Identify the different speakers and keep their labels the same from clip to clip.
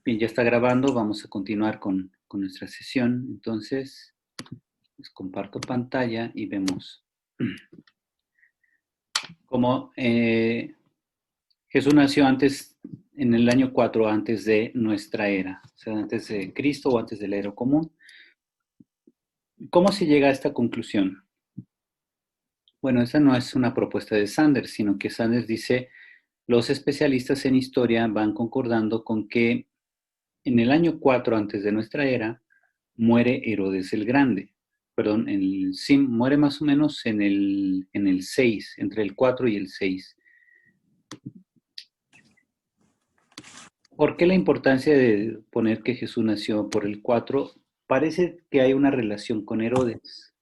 Speaker 1: Bien, ya está grabando, vamos a continuar con nuestra sesión. Entonces, les comparto pantalla y vemos cómo Jesús nació antes, en el año 4 antes de nuestra era, o sea, antes de Cristo o antes de la era común. ¿Cómo se llega a esta conclusión? Bueno, esa no es una propuesta de Sanders, sino que Sanders dice, los especialistas en historia van concordando con que en el año 4 antes de nuestra era, muere Herodes el Grande. Perdón, sí, muere más o menos en el 6, entre el 4 y el 6. ¿Por qué la importancia de poner que Jesús nació por el 4? Parece que hay una relación con Herodes.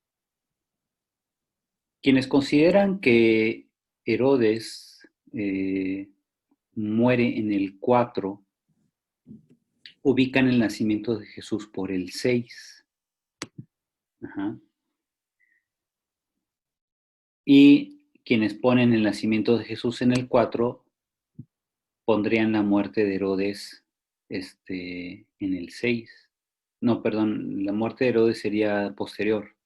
Speaker 1: Quienes consideran que Herodes muere en el 4, ubican el nacimiento de Jesús por el 6. Ajá. Y quienes ponen el nacimiento de Jesús en el 4, pondrían la muerte de Herodes en el 6. No, perdón, la muerte de Herodes sería posterior.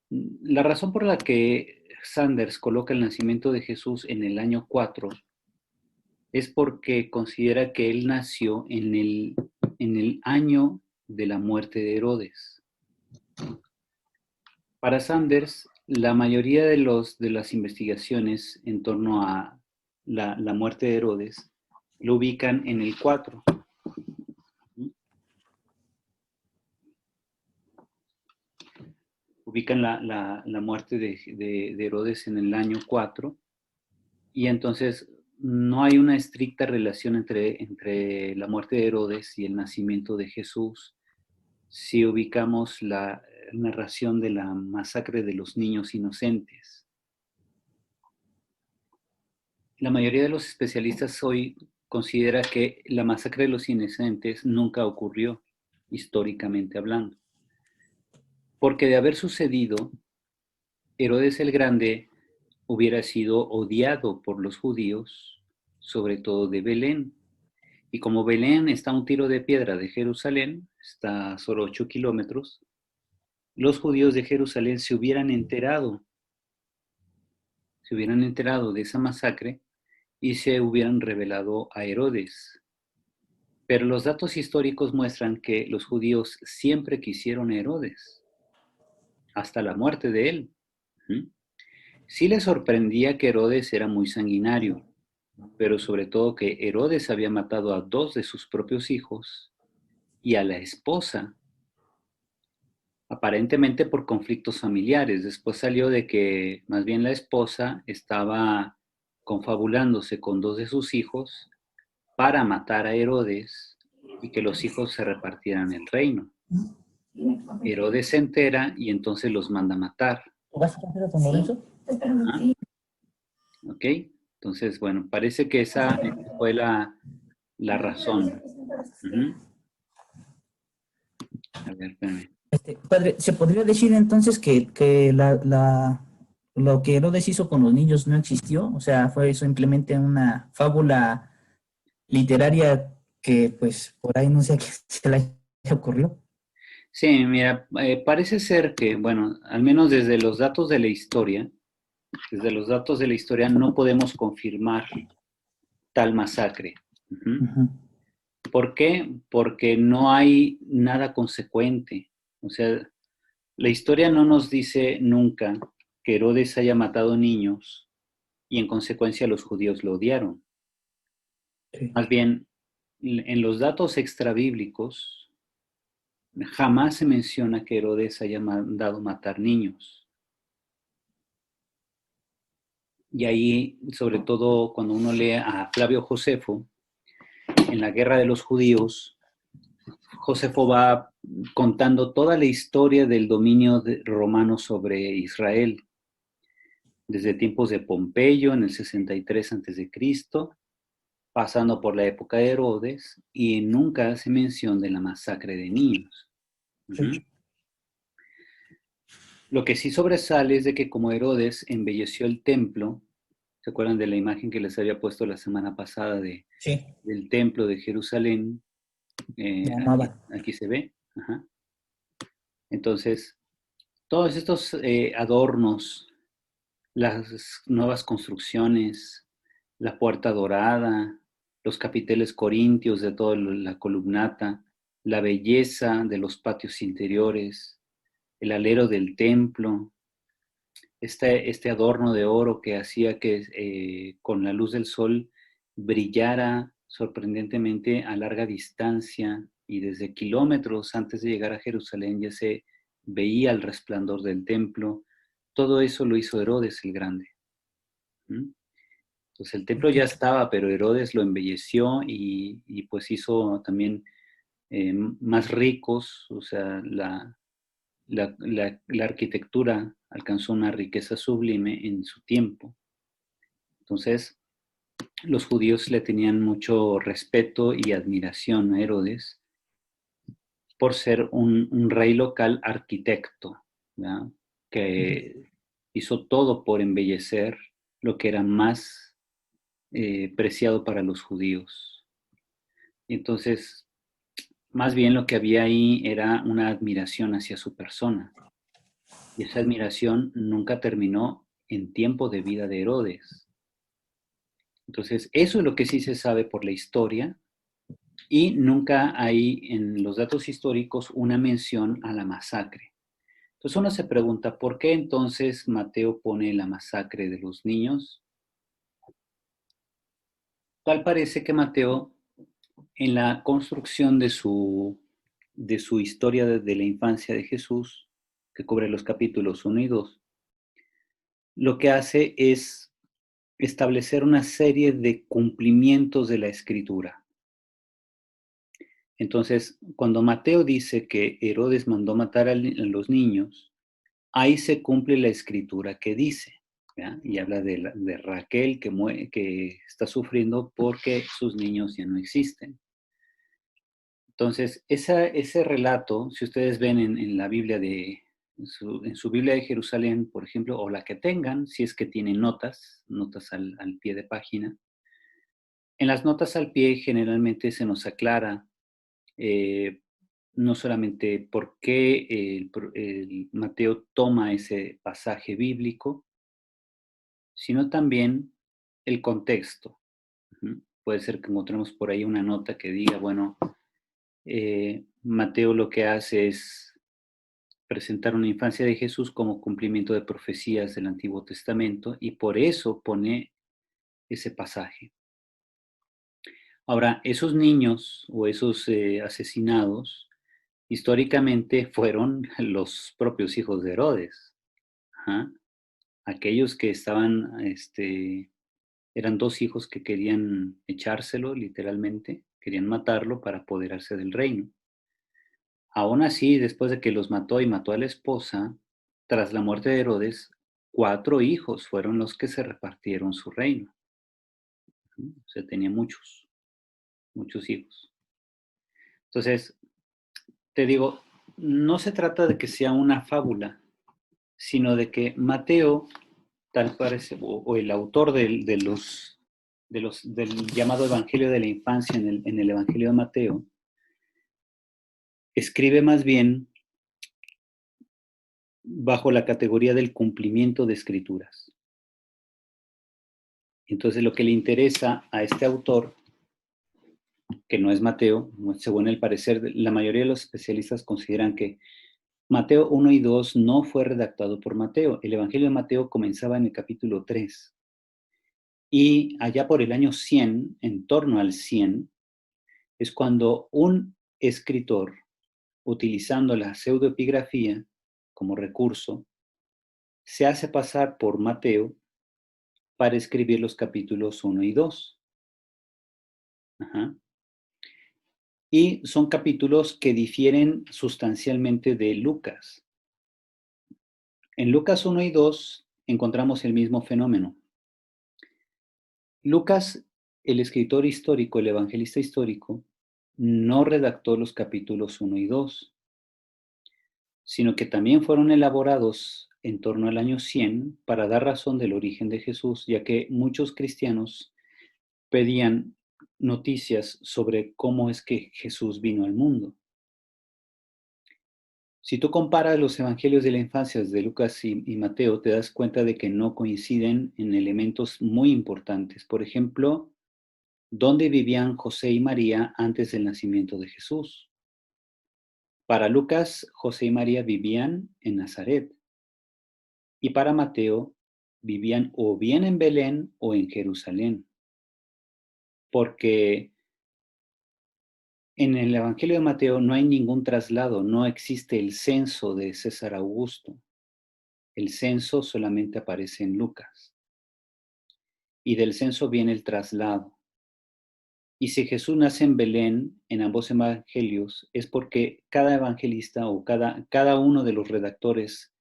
Speaker 1: La razón por la que Sanders coloca el nacimiento de Jesús en el año 4 es porque considera que él nació en el año de la muerte de Herodes. Para Sanders, la mayoría de las investigaciones en torno a la muerte de Herodes lo ubican en el 4. Ubican la muerte de Herodes en el año 4 y entonces no hay una estricta relación entre la muerte de Herodes y el nacimiento de Jesús si ubicamos la narración de la masacre de los niños inocentes. La mayoría de los especialistas hoy considera que la masacre de los inocentes nunca ocurrió, históricamente hablando. Porque de haber sucedido, Herodes el Grande hubiera sido odiado por los judíos, sobre todo de Belén. Y como Belén está a un tiro de piedra de Jerusalén, está a solo 8 kilómetros, los judíos de Jerusalén se hubieran enterado de esa masacre y se hubieran rebelado a Herodes. Pero los datos históricos muestran que los judíos siempre quisieron a Herodes, hasta la muerte de él. Sí les sorprendía que Herodes era muy sanguinario, pero sobre todo que Herodes había matado a 2 de sus propios hijos y a la esposa, aparentemente por conflictos familiares. Después salió de que más bien la esposa estaba confabulándose con 2 de sus hijos para matar a Herodes y que los hijos se repartieran el reino. Herodes se entera y entonces los manda a matar.
Speaker 2: ¿Vas a hacer a San Lorenzo?
Speaker 1: ¿Ok? Entonces, bueno, parece que esa fue la razón. A ver, espérame.
Speaker 2: Padre, ¿se podría decir entonces que lo que Herodes hizo con los niños no existió? O sea, fue simplemente una fábula literaria que, pues, por ahí no sé a qué se le ocurrió.
Speaker 1: Sí, mira, parece ser que, bueno, al menos desde los datos de la historia, no podemos confirmar tal masacre. ¿Por qué? Porque no hay nada consecuente. O sea, la historia no nos dice nunca que Herodes haya matado niños y en consecuencia los judíos lo odiaron.
Speaker 2: Sí.
Speaker 1: Más bien, en los datos extrabíblicos jamás se menciona que Herodes haya mandado matar niños. Y ahí, sobre todo cuando uno lee a Flavio Josefo, en la Guerra de los Judíos, Josefo va contando toda la historia del dominio romano sobre Israel, desde tiempos de Pompeyo en el 63 a.C., pasando por la época de Herodes, y nunca hace mención de la masacre de niños.
Speaker 2: Sí.
Speaker 1: Lo que sí sobresale es de que como Herodes embelleció el templo, ¿Se acuerdan de la imagen que les había puesto la semana pasada
Speaker 2: Sí,
Speaker 1: del templo de Jerusalén?
Speaker 2: lo
Speaker 1: Aquí,
Speaker 2: amaba.
Speaker 1: aquí se ve. Ajá. Entonces, todos estos adornos, las nuevas construcciones, la puerta dorada, los capiteles corintios de toda la columnata, la belleza de los patios interiores, el alero del templo, este adorno de oro que hacía que con la luz del sol brillara sorprendentemente a larga distancia y desde kilómetros antes de llegar a Jerusalén ya se veía el resplandor del templo. Todo eso lo hizo Herodes el Grande. ¿Mm? Entonces el templo ya estaba, pero Herodes lo embelleció y pues hizo también más ricos, o sea, la arquitectura alcanzó una riqueza sublime en su tiempo. Entonces, los judíos le tenían mucho respeto y admiración a Herodes por ser un rey local arquitecto, ¿verdad? Que hizo todo por embellecer lo que era más preciado para los judíos. Entonces, más bien lo que había ahí era una admiración hacia su persona. Y esa admiración nunca terminó en tiempo de vida de Herodes. Entonces, eso es lo que sí se sabe por la historia y nunca hay en los datos históricos una mención a la masacre. Entonces uno se pregunta, ¿por qué entonces Mateo pone la masacre de los niños? Tal parece que Mateo, en la construcción de su historia de la infancia de Jesús, que cubre los capítulos 1 y 2, lo que hace es establecer una serie de cumplimientos de la escritura. Entonces, cuando Mateo dice que Herodes mandó matar a los niños, ahí se cumple la escritura que dice, ¿ya? Y habla de Raquel que está sufriendo porque sus niños ya no existen. Entonces, ese relato, si ustedes ven en la Biblia en su Biblia de Jerusalén, por ejemplo, o la que tengan, si es que tienen notas al pie de página, en las notas al pie generalmente se nos aclara eh, no solamente por qué el Mateo toma ese pasaje bíblico, sino también el contexto. Puede ser que encontremos por ahí una nota que diga, bueno, Mateo lo que hace es presentar una infancia de Jesús como cumplimiento de profecías del Antiguo Testamento y por eso pone ese pasaje. Ahora, esos niños o esos asesinados históricamente fueron los propios hijos de Herodes. Ajá. Aquellos que estaban, eran dos hijos que querían echárselo, literalmente, querían matarlo para apoderarse del reino. Aún así, después de que los mató y mató a la esposa, tras la muerte de Herodes, 4 hijos fueron los que se repartieron su reino. O sea, tenía muchos, muchos hijos. Entonces, te digo, no se trata de que sea una fábula, sino de que Mateo, tal parece, o el autor del llamado Evangelio de la Infancia en el Evangelio de Mateo, escribe más bien bajo la categoría del cumplimiento de escrituras. Entonces lo que le interesa a este autor, que no es Mateo, según el parecer, la mayoría de los especialistas consideran que Mateo 1 y 2 no fue redactado por Mateo. El Evangelio de Mateo comenzaba en el capítulo 3. Y allá por el año 100, en torno al 100, es cuando un escritor, utilizando la pseudoepigrafía como recurso, se hace pasar por Mateo para escribir los capítulos 1 y 2. Ajá. Y son capítulos que difieren sustancialmente de Lucas. En Lucas 1 y 2 encontramos el mismo fenómeno. Lucas, el escritor histórico, el evangelista histórico, no redactó los capítulos 1 y 2, sino que también fueron elaborados en torno al año 100 para dar razón del origen de Jesús, ya que muchos cristianos pedían noticias sobre cómo es que Jesús vino al mundo. Si tú comparas los evangelios de la infancia de Lucas y Mateo, te das cuenta de que no coinciden en elementos muy importantes. Por ejemplo, ¿dónde vivían José y María antes del nacimiento de Jesús? Para Lucas, José y María vivían en Nazaret. Y para Mateo, vivían o bien en Belén o en Jerusalén. Porque en el Evangelio de Mateo no hay ningún traslado, no existe el censo de César Augusto. El censo solamente aparece en Lucas. Y del censo viene el traslado. Y si Jesús nace en Belén, en ambos evangelios, es porque cada evangelista o cada uno de los redactores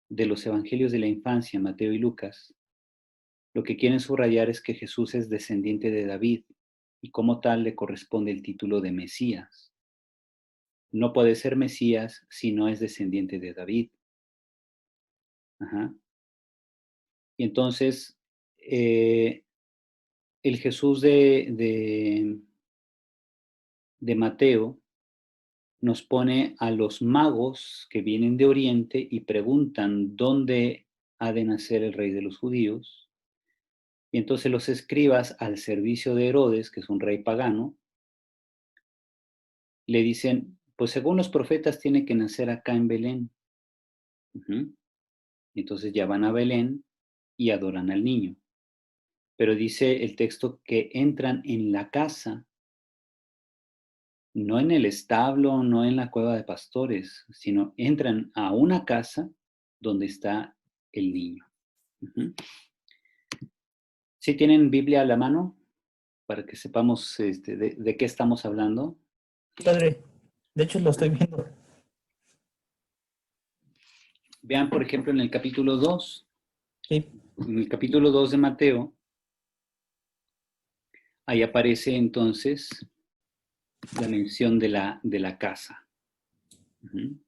Speaker 1: de los evangelios de la infancia, Mateo y Lucas, lo que quieren subrayar es que Jesús es descendiente de David y como tal le corresponde el título de Mesías. No puede ser Mesías si no es descendiente de David. Ajá. Y entonces, el Jesús de Mateo nos pone a los magos que vienen de Oriente y preguntan dónde ha de nacer el rey de los judíos. Y entonces los escribas al servicio de Herodes, que es un rey pagano, le dicen, pues según los profetas tiene que nacer acá en Belén. Uh-huh. Entonces ya van a Belén y adoran al niño. Pero dice el texto que entran en la casa, no en el establo, no en la cueva de pastores, sino entran a una casa donde está el niño. Uh-huh. ¿Sí tienen Biblia a la mano para que sepamos de qué estamos hablando?
Speaker 2: Padre, de hecho lo estoy viendo.
Speaker 1: Vean, por ejemplo, en el capítulo 2.
Speaker 2: Sí.
Speaker 1: En el capítulo 2 de Mateo, ahí aparece entonces la mención de la casa. Uh-huh.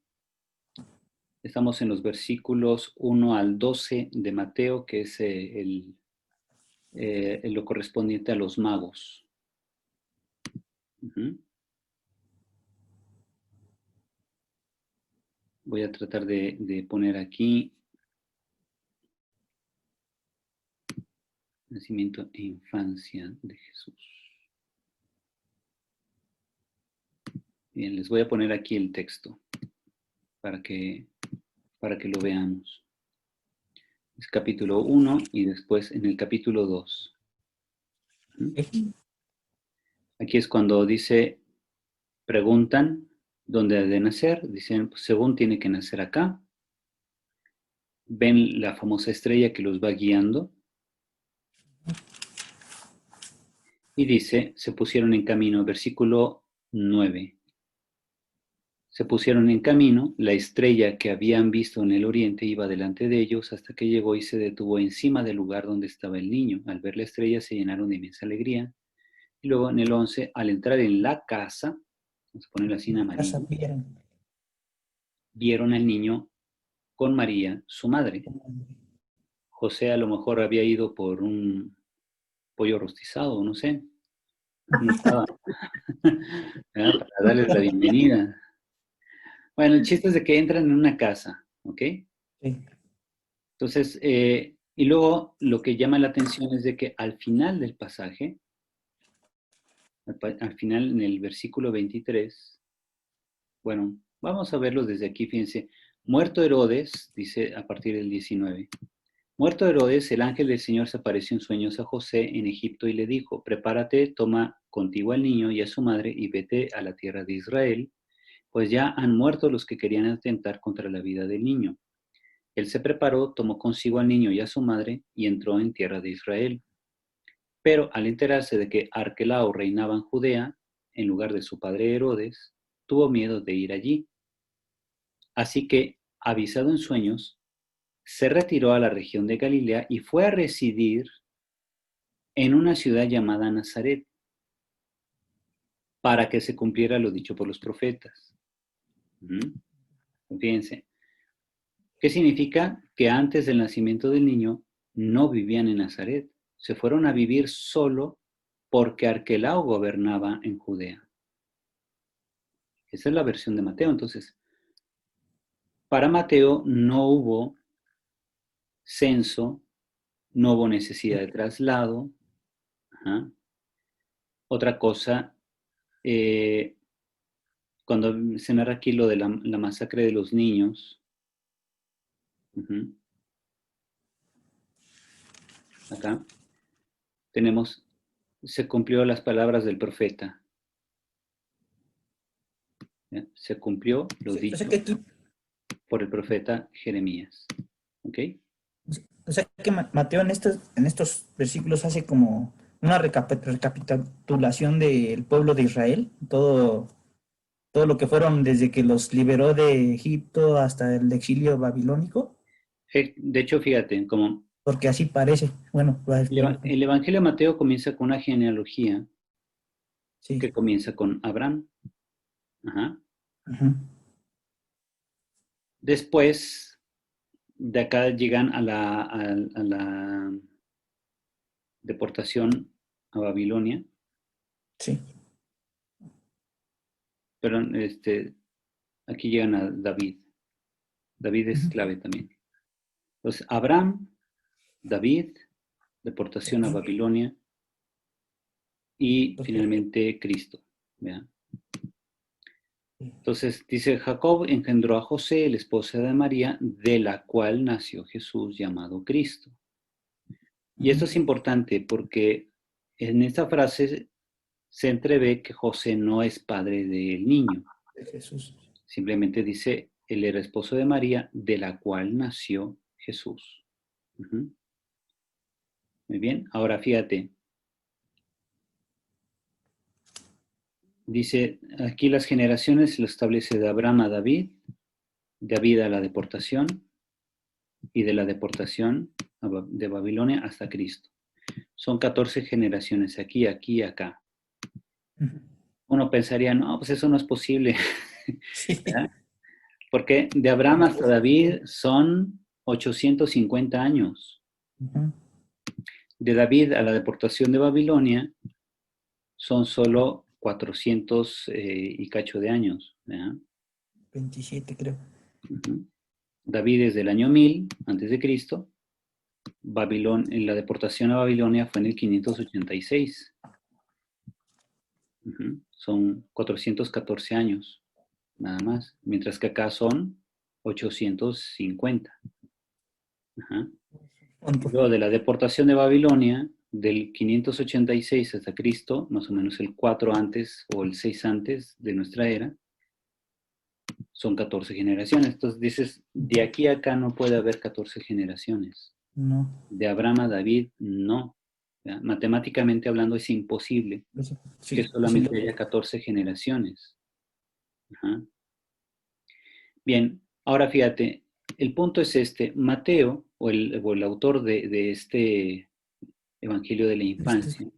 Speaker 1: Estamos en los versículos 1 al 12 de Mateo, que es lo correspondiente a los magos. Uh-huh. Voy a tratar de poner aquí nacimiento e infancia de Jesús. Bien, les voy a poner aquí el texto para que lo veamos. Es capítulo 1 y después en el capítulo 2. Aquí es cuando dice, preguntan dónde ha de nacer, dicen, pues, según tiene que nacer acá. Ven la famosa estrella que los va guiando. Y dice, se pusieron en camino, versículo 9. Se pusieron en camino, la estrella que habían visto en el oriente iba delante de ellos hasta que llegó y se detuvo encima del lugar donde estaba el niño. Al ver la estrella se llenaron de inmensa alegría. Y luego en el 11, al entrar en la casa, vamos a ponerlo así en amarillo, vieron al niño con María, su madre. José a lo mejor había ido por un pollo rostizado, no sé. No estaba. Para darles la bienvenida. Bueno, el chiste es de que entran en una casa, ¿ok?
Speaker 2: Sí.
Speaker 1: Entonces, y luego lo que llama la atención es de que al final del pasaje, al final en el versículo 23, bueno, vamos a verlo desde aquí, fíjense. Muerto Herodes, dice a partir del 19. Muerto Herodes, el ángel del Señor se apareció en sueños a José en Egipto y le dijo, prepárate, toma contigo al niño y a su madre y vete a la tierra de Israel, pues ya han muerto los que querían atentar contra la vida del niño. Él se preparó, tomó consigo al niño y a su madre y entró en tierra de Israel. Pero al enterarse de que Arquelao reinaba en Judea, en lugar de su padre Herodes, tuvo miedo de ir allí. Así que, avisado en sueños, se retiró a la región de Galilea y fue a residir en una ciudad llamada Nazaret, para que se cumpliera lo dicho por los profetas. Fíjense, ¿Qué significa? Que antes del nacimiento del niño no vivían en Nazaret. Se fueron a vivir solo porque Arquelao gobernaba en Judea. Esa es la versión de Mateo. Entonces, para Mateo no hubo censo, no hubo necesidad de traslado. Ajá. Otra cosa, cuando se narra aquí lo de la masacre de los niños, acá tenemos, se cumplió las palabras del profeta. ¿Ya? Se cumplió lo
Speaker 2: O sea
Speaker 1: dicho
Speaker 2: que tú,
Speaker 1: por el profeta Jeremías. ¿Ok?
Speaker 2: o sea que Mateo en estos versículos hace como una recapitulación del pueblo de Israel, todo lo que fueron desde que los liberó de Egipto hasta el exilio babilónico,
Speaker 1: De hecho, fíjate, como
Speaker 2: porque así parece. Bueno,
Speaker 1: el Evangelio de Mateo comienza con una genealogía
Speaker 2: sí.
Speaker 1: que comienza con Abraham. Ajá.
Speaker 2: Ujú.
Speaker 1: Después, de acá llegan a la deportación a Babilonia,
Speaker 2: Sí.
Speaker 1: pero aquí llegan a David. David es
Speaker 2: Ujú.
Speaker 1: clave también. Entonces, Abraham, David, deportación a
Speaker 2: Sí.
Speaker 1: Babilonia y
Speaker 2: Porque,
Speaker 1: finalmente Cristo. ¿Ya?
Speaker 2: sí.
Speaker 1: Entonces dice, Jacob engendró a José, el esposo de María, de la cual nació Jesús llamado Cristo. Y
Speaker 2: Ujú.
Speaker 1: esto es importante porque en esta frase se entrevé que José no es padre del niño.
Speaker 2: De Jesús.
Speaker 1: Simplemente dice, él era esposo de María, de la cual nació Jesús. Ujú. Muy bien, ahora fíjate, dice, aquí las generaciones lo establece de Abraham a David, David a la deportación y de la deportación de Babilonia hasta Cristo. Son 14 generaciones, aquí, aquí y acá.
Speaker 2: Ujú.
Speaker 1: Uno pensaría, no, pues eso no es posible,
Speaker 2: Sí.
Speaker 1: ¿verdad? Porque de Abraham hasta David son 850 años.
Speaker 2: Ujú.
Speaker 1: De David a la deportación de Babilonia son solo 400 y cacho de años, ¿verdad?
Speaker 2: 27 creo.
Speaker 1: Uh-huh. David es del año 1000 antes de Cristo. En la deportación a Babilonia fue en el 586. Uh-huh. Son 414 años, nada más. Mientras que acá son 850. Ajá. Luego de la deportación de Babilonia, del 586 hasta Cristo, más o menos el 4 antes o el 6 antes de nuestra era, son 14 generaciones. Entonces dices, de aquí a acá no puede haber 14 generaciones.
Speaker 2: No.
Speaker 1: De Abraham a David, no. ¿Ya? Matemáticamente hablando es imposible que
Speaker 2: Sí, es
Speaker 1: solamente haya 14 generaciones. Ajá. Bien, ahora fíjate, el punto es este, Mateo, o el autor de este Evangelio de la Infancia,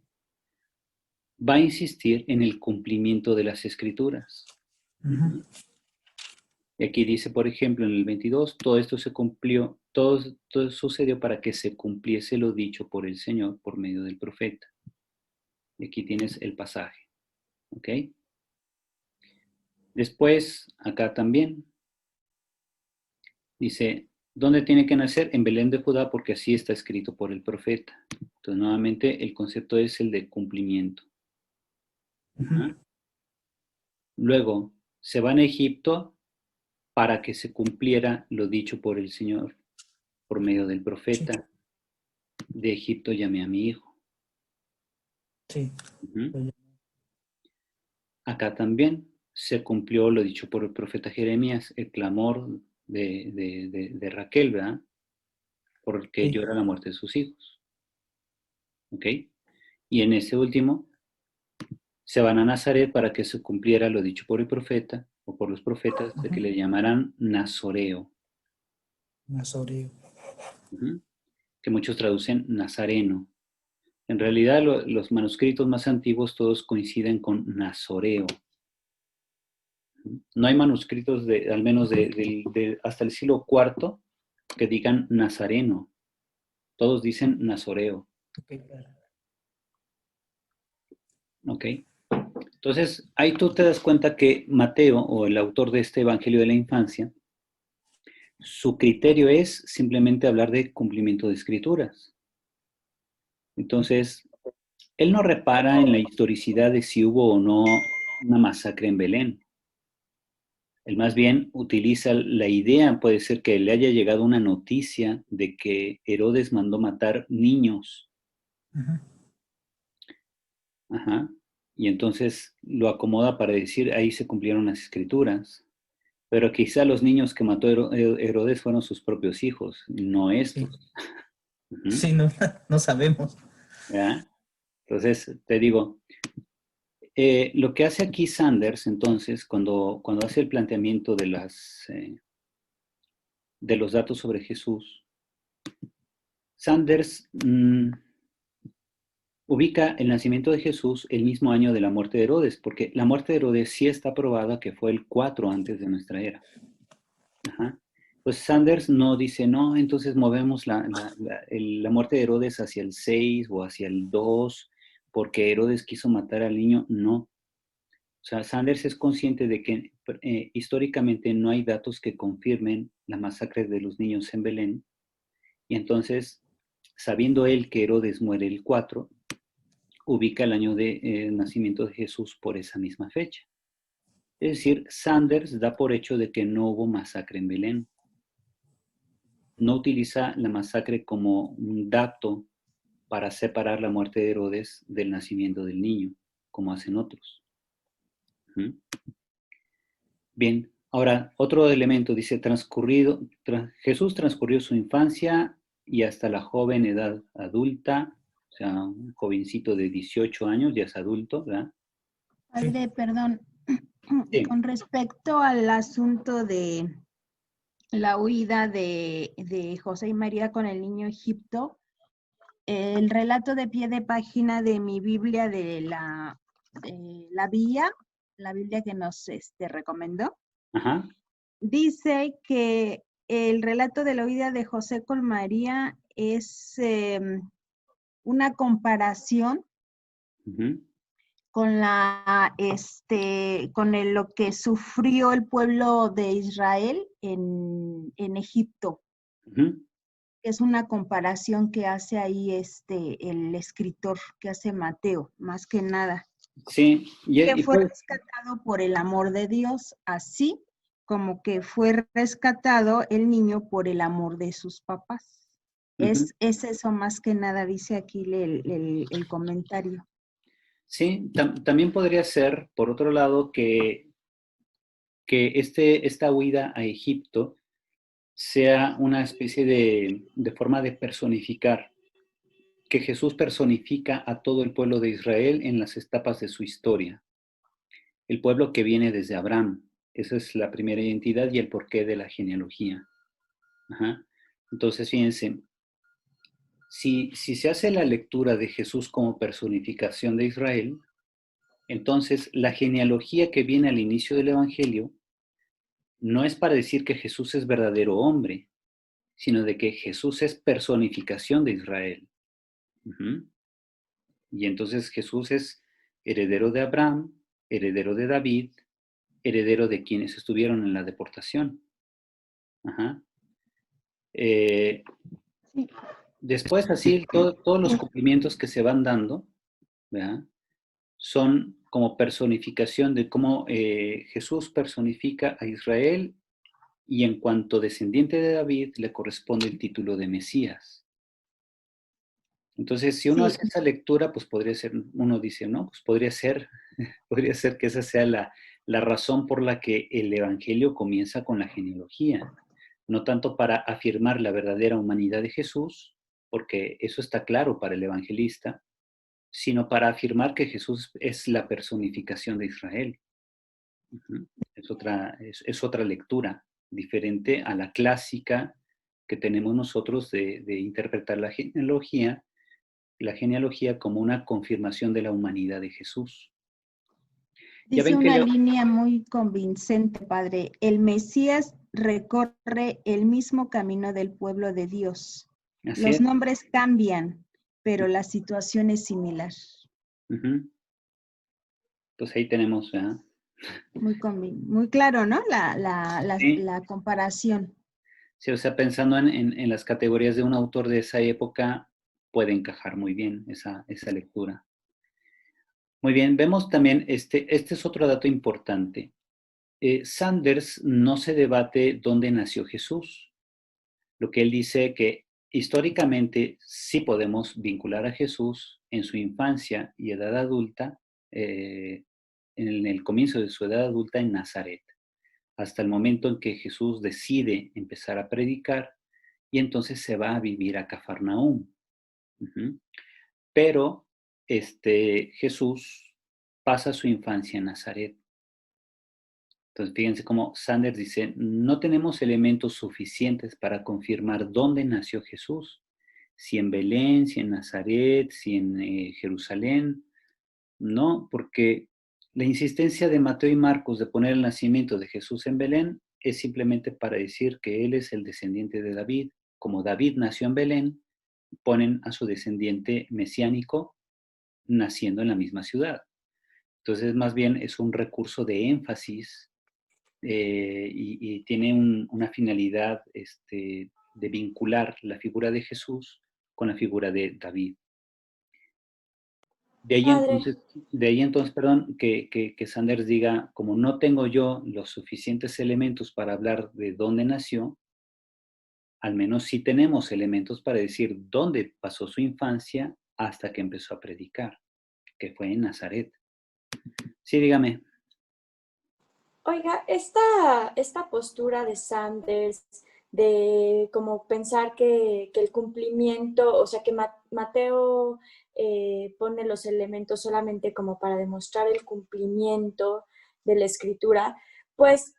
Speaker 1: va a insistir en el cumplimiento de las escrituras.
Speaker 2: Ujú.
Speaker 1: Uh-huh. Y aquí dice, por ejemplo, en el 22, todo esto se cumplió, todo sucedió para que se cumpliese lo dicho por el Señor por medio del profeta. Y aquí tienes el pasaje, ¿ok? Después, acá también, dice, ¿dónde tiene que nacer? En Belén de Judá, porque así está escrito por el profeta. Entonces, nuevamente, el concepto es el de cumplimiento.
Speaker 2: Ujú.
Speaker 1: Ajá. Luego, se van a Egipto para que se cumpliera lo dicho por el Señor por medio del
Speaker 2: Sí,
Speaker 1: profeta. De Egipto llamé a mi hijo.
Speaker 2: sí.
Speaker 1: Uh-huh. Acá también se cumplió lo dicho por el profeta Jeremías, el clamor de Raquel, ¿verdad? Porque
Speaker 2: Sí.
Speaker 1: llora la muerte de sus hijos. ¿Ok? Y en ese último, se van a Nazaret para que se cumpliera lo dicho por el profeta o por los profetas, de que
Speaker 2: Ujú.
Speaker 1: le llamarán Nazoreo,
Speaker 2: Nazoreo.
Speaker 1: uh-huh, que muchos traducen Nazareno. En realidad, los manuscritos más antiguos todos coinciden con Nazoreo. No hay manuscritos al menos hasta el siglo IV que digan nazareno. Todos dicen nazoreo.
Speaker 2: Ok, claro.
Speaker 1: ¿Ok? Entonces, ahí tú te das cuenta que Mateo, o el autor de este Evangelio de la Infancia, su criterio es simplemente hablar de cumplimiento de escrituras. Entonces, él no repara en la historicidad de si hubo o no una masacre en Belén. Él más bien utiliza la idea, puede ser que le haya llegado una noticia de que Herodes mandó matar niños.
Speaker 2: Ajá.
Speaker 1: Ajá. Y entonces lo acomoda para decir, ahí se cumplieron las escrituras. Pero quizá los niños que mató Herodes fueron sus propios hijos, no
Speaker 2: Sí,
Speaker 1: estos. Ujú.
Speaker 2: sí, no, no sabemos.
Speaker 1: ¿Ya? Entonces, te digo, lo que hace aquí Sanders, entonces, cuando hace el planteamiento de los datos sobre Jesús, Sanders ubica el nacimiento de Jesús el mismo año de la muerte de Herodes, porque la muerte de Herodes sí está probada que fue el 4 antes de nuestra era. Ajá. Pues Sanders no dice, no, entonces movemos la muerte de Herodes hacia el 6 o hacia el 2 porque Herodes quiso matar al niño. No. O sea, Sanders es consciente de que históricamente no hay datos que confirmen la masacre de los niños en Belén. Y entonces, sabiendo él que Herodes muere el 4, ubica el año de nacimiento de Jesús por esa misma fecha. Es decir, Sanders da por hecho de que no hubo masacre en Belén. No utiliza la masacre como un dato para separar la muerte de Herodes del nacimiento del niño, como hacen otros. ¿Mm? Bien, ahora otro elemento dice, Jesús transcurrió su infancia y hasta la joven edad adulta, o sea, un jovencito de 18 años, ya es adulto, ¿verdad?
Speaker 2: Sí.
Speaker 3: Padre, perdón,
Speaker 1: Sí.
Speaker 3: con respecto al asunto de la huida de José y María con el niño Egipto, el relato de pie de página de mi Biblia de la Biblia que nos recomendó,
Speaker 1: Ajá.
Speaker 3: dice que el relato de la huida de José con María es una comparación
Speaker 1: Uh-huh.
Speaker 3: con lo que sufrió el pueblo de Israel en Egipto.
Speaker 1: Uh-huh.
Speaker 3: Es una comparación que hace ahí el escritor, que hace Mateo, más que nada.
Speaker 1: Sí,
Speaker 3: Que fue
Speaker 1: pues,
Speaker 3: rescatado por el amor de Dios, así como que fue rescatado el niño por el amor de sus papás.
Speaker 1: uh-huh.
Speaker 3: Es eso más que nada, dice aquí el comentario.
Speaker 1: Sí, también podría ser, por otro lado, que esta huida a Egipto sea una especie de forma de personificar, que Jesús personifica a todo el pueblo de Israel en las etapas de su historia. El pueblo que viene desde Abraham, esa es la primera identidad y el porqué de la genealogía. Ajá. Entonces, fíjense, si se hace la lectura de Jesús como personificación de Israel, entonces la genealogía que viene al inicio del Evangelio no es para decir que Jesús es verdadero hombre, sino de que Jesús es personificación de Israel. Uh-huh. Y entonces Jesús es heredero de Abraham, heredero de David, heredero de quienes estuvieron en la deportación. Ajá.
Speaker 3: Sí.
Speaker 1: Después, así, todos los cumplimientos que se van dando, ¿verdad? Son como personificación de cómo Jesús personifica a Israel y en cuanto descendiente de David le corresponde el título de Mesías. Entonces, si uno
Speaker 3: Sí,
Speaker 1: hace esa lectura, pues podría ser, uno dice, no, pues podría ser, podría ser que esa sea la razón por la que el Evangelio comienza con la genealogía, no tanto para afirmar la verdadera humanidad de Jesús, porque eso está claro para el evangelista, sino para afirmar que Jesús es la personificación de Israel. Uh-huh. Es otra lectura diferente a la clásica que tenemos nosotros de interpretar la genealogía como una confirmación de la humanidad de Jesús. Ya
Speaker 3: dice
Speaker 1: ven que
Speaker 3: una línea muy convincente, padre. El Mesías recorre el mismo camino del pueblo de Dios.
Speaker 1: Así
Speaker 3: Los
Speaker 1: es.
Speaker 3: nombres cambian, pero la situación es similar.
Speaker 1: Ujú. Pues ahí tenemos, ¿verdad?
Speaker 3: Muy claro, ¿no?
Speaker 1: Sí,
Speaker 3: La comparación.
Speaker 1: sí, o sea, pensando en las categorías de un autor de esa época, puede encajar muy bien esa lectura. Muy bien, vemos también, este es otro dato importante. Sanders no se debate dónde nació Jesús. Lo que él dice que históricamente sí podemos vincular a Jesús en su infancia y edad adulta, en el comienzo de su edad adulta en Nazaret, hasta el momento en que Jesús decide empezar a predicar y entonces se va a vivir a Cafarnaúm. Uh-huh. Pero Jesús pasa su infancia en Nazaret. Entonces, fíjense cómo Sanders dice, no tenemos elementos suficientes para confirmar dónde nació Jesús, si en Belén, si en Nazaret, si en Jerusalén, no, porque la insistencia de Mateo y Marcos de poner el nacimiento de Jesús en Belén es simplemente para decir que él es el descendiente de David. Como David nació en Belén, ponen a su descendiente mesiánico naciendo en la misma ciudad. Entonces, más bien es un recurso de énfasis y tiene una finalidad de vincular la figura de Jesús con la figura de David.
Speaker 4: Padre.
Speaker 1: De ahí entonces, perdón, que Sanders diga, como no tengo yo los suficientes elementos para hablar de dónde nació, al menos sí tenemos elementos para decir dónde pasó su infancia hasta que empezó a predicar, que fue en Nazaret. Sí, dígame.
Speaker 4: Oiga, esta postura de Sanders, de como pensar que el cumplimiento, o sea, que Mateo pone los elementos solamente como para demostrar el cumplimiento de la escritura, pues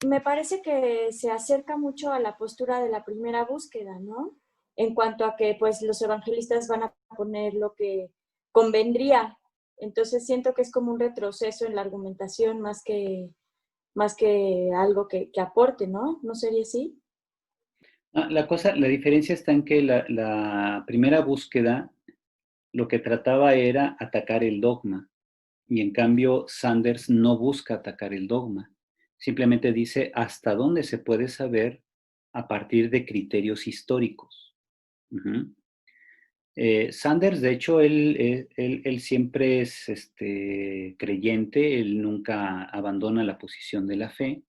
Speaker 4: me parece que se acerca mucho a la postura de la primera búsqueda, ¿no? En cuanto a que pues los evangelistas van a poner lo que convendría. Entonces siento que es como un retroceso en la argumentación más que algo que aporte, ¿no? ¿No sería así?
Speaker 1: La diferencia está en que la primera búsqueda lo que trataba era atacar el dogma y en cambio Sanders no busca atacar el dogma, simplemente dice hasta dónde se puede saber a partir de criterios históricos. Uh-huh. Sanders, de hecho, él siempre es creyente, él nunca abandona la posición de la fe,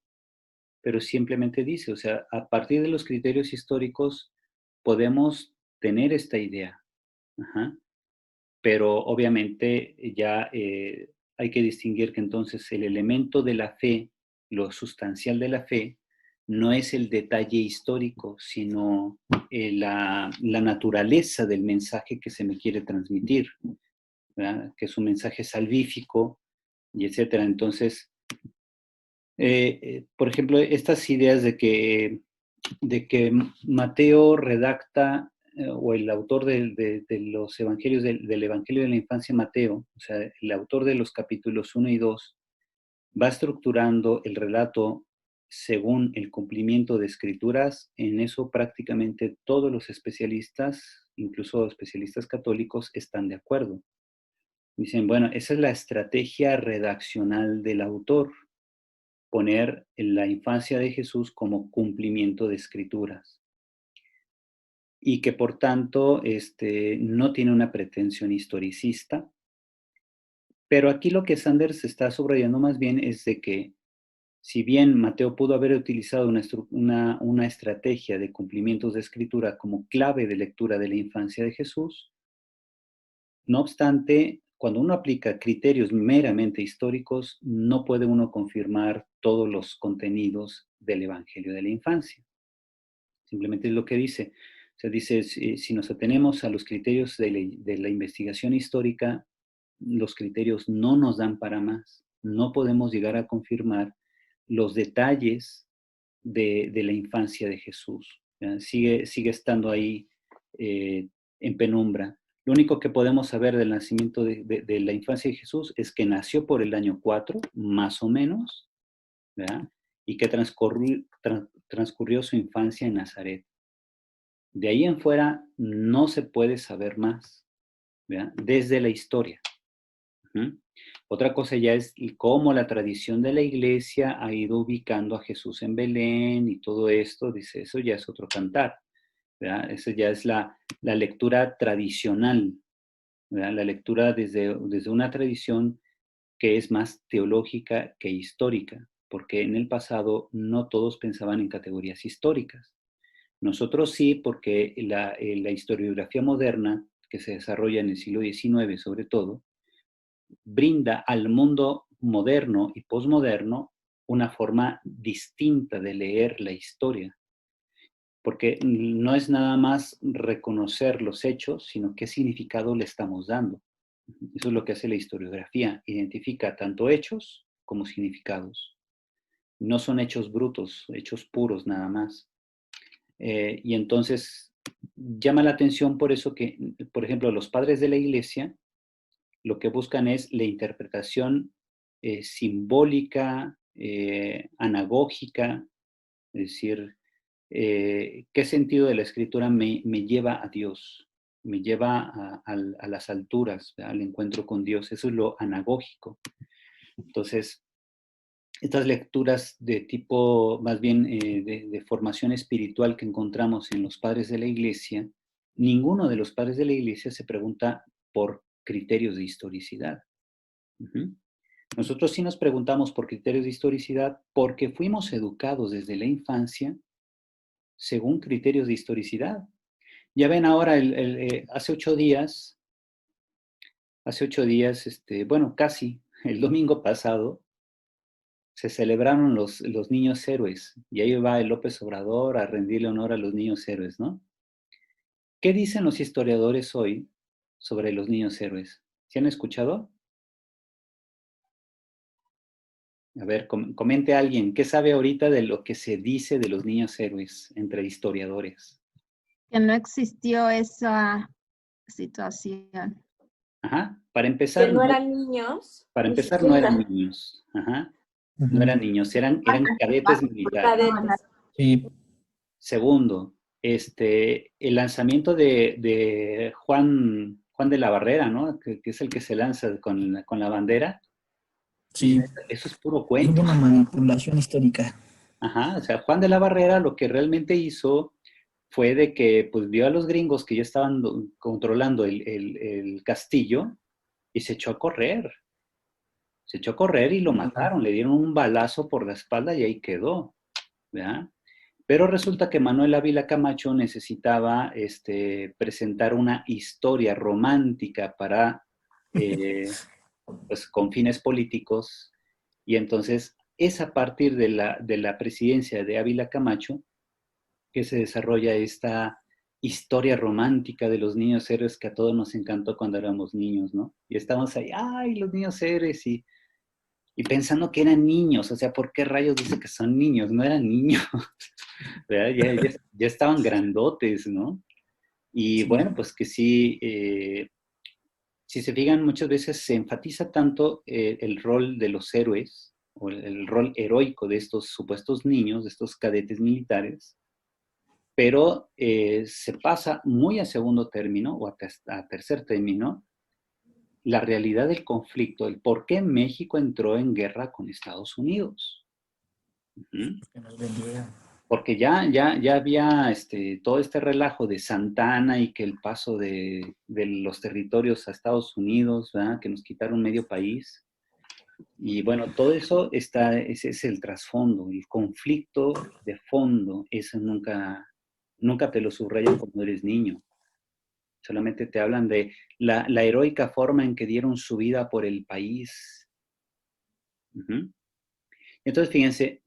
Speaker 1: pero simplemente dice, o sea, a partir de los criterios históricos podemos tener esta idea. Ajá. Pero obviamente ya hay que distinguir que entonces el elemento de la fe, lo sustancial de la fe, no es el detalle histórico, sino la naturaleza del mensaje que se me quiere transmitir, ¿verdad? Que es un mensaje salvífico y etcétera. Entonces, por ejemplo, estas ideas de que Mateo redacta o el autor de los evangelios, del Evangelio de la Infancia Mateo, o sea, el autor de los capítulos 1 y 2, va estructurando el relato según el cumplimiento de escrituras. En eso prácticamente todos los especialistas, incluso especialistas católicos, están de acuerdo. Dicen, bueno, esa es la estrategia redaccional del autor, poner la infancia de Jesús como cumplimiento de escrituras. Y que por tanto no tiene una pretensión historicista. Pero aquí lo que Sanders está subrayando más bien es de que si bien Mateo pudo haber utilizado una estrategia de cumplimientos de escritura como clave de lectura de la infancia de Jesús, no obstante, cuando uno aplica criterios meramente históricos, no puede uno confirmar todos los contenidos del Evangelio de la Infancia. Simplemente es lo que dice. O sea, dice, si nos atenemos a los criterios de la investigación histórica, los criterios no nos dan para más. No podemos llegar a confirmar los detalles de la infancia de Jesús. Sigue estando ahí en penumbra. Lo único que podemos saber del nacimiento de la infancia de Jesús es que nació por el año 4, más o menos, ¿verdad? y que transcurrió su infancia en Nazaret. De ahí en fuera no se puede saber más, ¿verdad? Desde la historia. ¿Mm? Otra cosa ya es cómo la tradición de la iglesia ha ido ubicando a Jesús en Belén y todo esto, dice, eso ya es otro cantar, ¿verdad? Eso ya es la lectura tradicional, ¿verdad? La lectura desde una tradición que es más teológica que histórica, porque en el pasado no todos pensaban en categorías históricas. Nosotros sí, porque la historiografía moderna, que se desarrolla en el siglo XIX sobre todo, brinda al mundo moderno y posmoderno una forma distinta de leer la historia, porque no es nada más reconocer los hechos, sino qué significado le estamos dando. Eso es lo que hace la historiografía, identifica tanto hechos como significados. No son hechos brutos, hechos puros nada más. Y entonces llama la atención por eso que, por ejemplo, los padres de la iglesia lo que buscan es la interpretación simbólica, anagógica, es decir, qué sentido de la escritura me lleva a Dios, me lleva a las alturas, ¿verdad? Al encuentro con Dios, eso es lo anagógico. Entonces, estas lecturas de tipo, más bien de formación espiritual que encontramos en los padres de la iglesia, ninguno de los padres de la iglesia se pregunta por criterios de historicidad. Uh-huh. Nosotros sí nos preguntamos por criterios de historicidad porque fuimos educados desde la infancia según criterios de historicidad. Ya ven ahora, hace 8 días, bueno, casi, el domingo pasado, se celebraron los niños héroes, y ahí va el López Obrador a rendirle honor a los niños héroes, ¿no? ¿Qué dicen los historiadores hoy sobre los niños héroes? ¿Sí han escuchado? A ver, comente alguien, ¿qué sabe ahorita de lo que se dice de los niños héroes entre historiadores?
Speaker 3: Que no existió esa situación.
Speaker 1: Ajá, para
Speaker 4: Que
Speaker 1: empezar,
Speaker 4: no eran niños,
Speaker 1: para
Speaker 4: ni
Speaker 1: empezar no eran
Speaker 4: siquiera.
Speaker 1: niños, ajá, no eran niños, eran cadetes militares.
Speaker 4: Cadetes.
Speaker 2: Sí,
Speaker 1: Segundo, el lanzamiento de Juan de la Barrera, ¿no? Que es el que se lanza con la bandera.
Speaker 2: sí,
Speaker 1: Eso es puro
Speaker 2: es
Speaker 1: cuento.
Speaker 2: una manipulación histórica.
Speaker 1: Ajá, o sea, Juan de la Barrera lo que realmente hizo fue de que pues vio a los gringos que ya estaban controlando el castillo y se echó a correr. Se echó a correr y lo mataron, le dieron un balazo por la espalda y ahí quedó, ¿verdad? Pero resulta que Manuel Ávila Camacho necesitaba presentar una historia romántica para, pues, con fines políticos, y entonces es a partir de la presidencia de Ávila Camacho que se desarrolla esta historia romántica de los niños héroes que a todos nos encantó cuando éramos niños, ¿no? Y estamos ahí, ¡ay, los niños héroes! Y pensando que eran niños, o sea, ¿por qué rayos dice que son niños? No eran niños, ¿verdad? Ya estaban grandotes, ¿no? Y
Speaker 2: Sí.
Speaker 1: bueno, pues que sí, si se fijan, muchas veces se enfatiza tanto el rol de los héroes, o el rol heroico de estos supuestos niños, de estos cadetes militares, pero se pasa muy a segundo término, o a tercer término, la realidad del conflicto, el por qué México entró en guerra con Estados Unidos. Uh-huh.
Speaker 2: Que nos vendieron.
Speaker 1: Porque ya había todo este relajo de Santana y que el paso de los territorios a Estados Unidos, ¿verdad? Que nos quitaron medio país. Y bueno, todo eso ese es el trasfondo, el conflicto de fondo, eso nunca te lo subrayan cuando eres niño. Solamente te hablan de la heroica forma en que dieron su vida por el país. Uh-huh. Entonces, fíjense,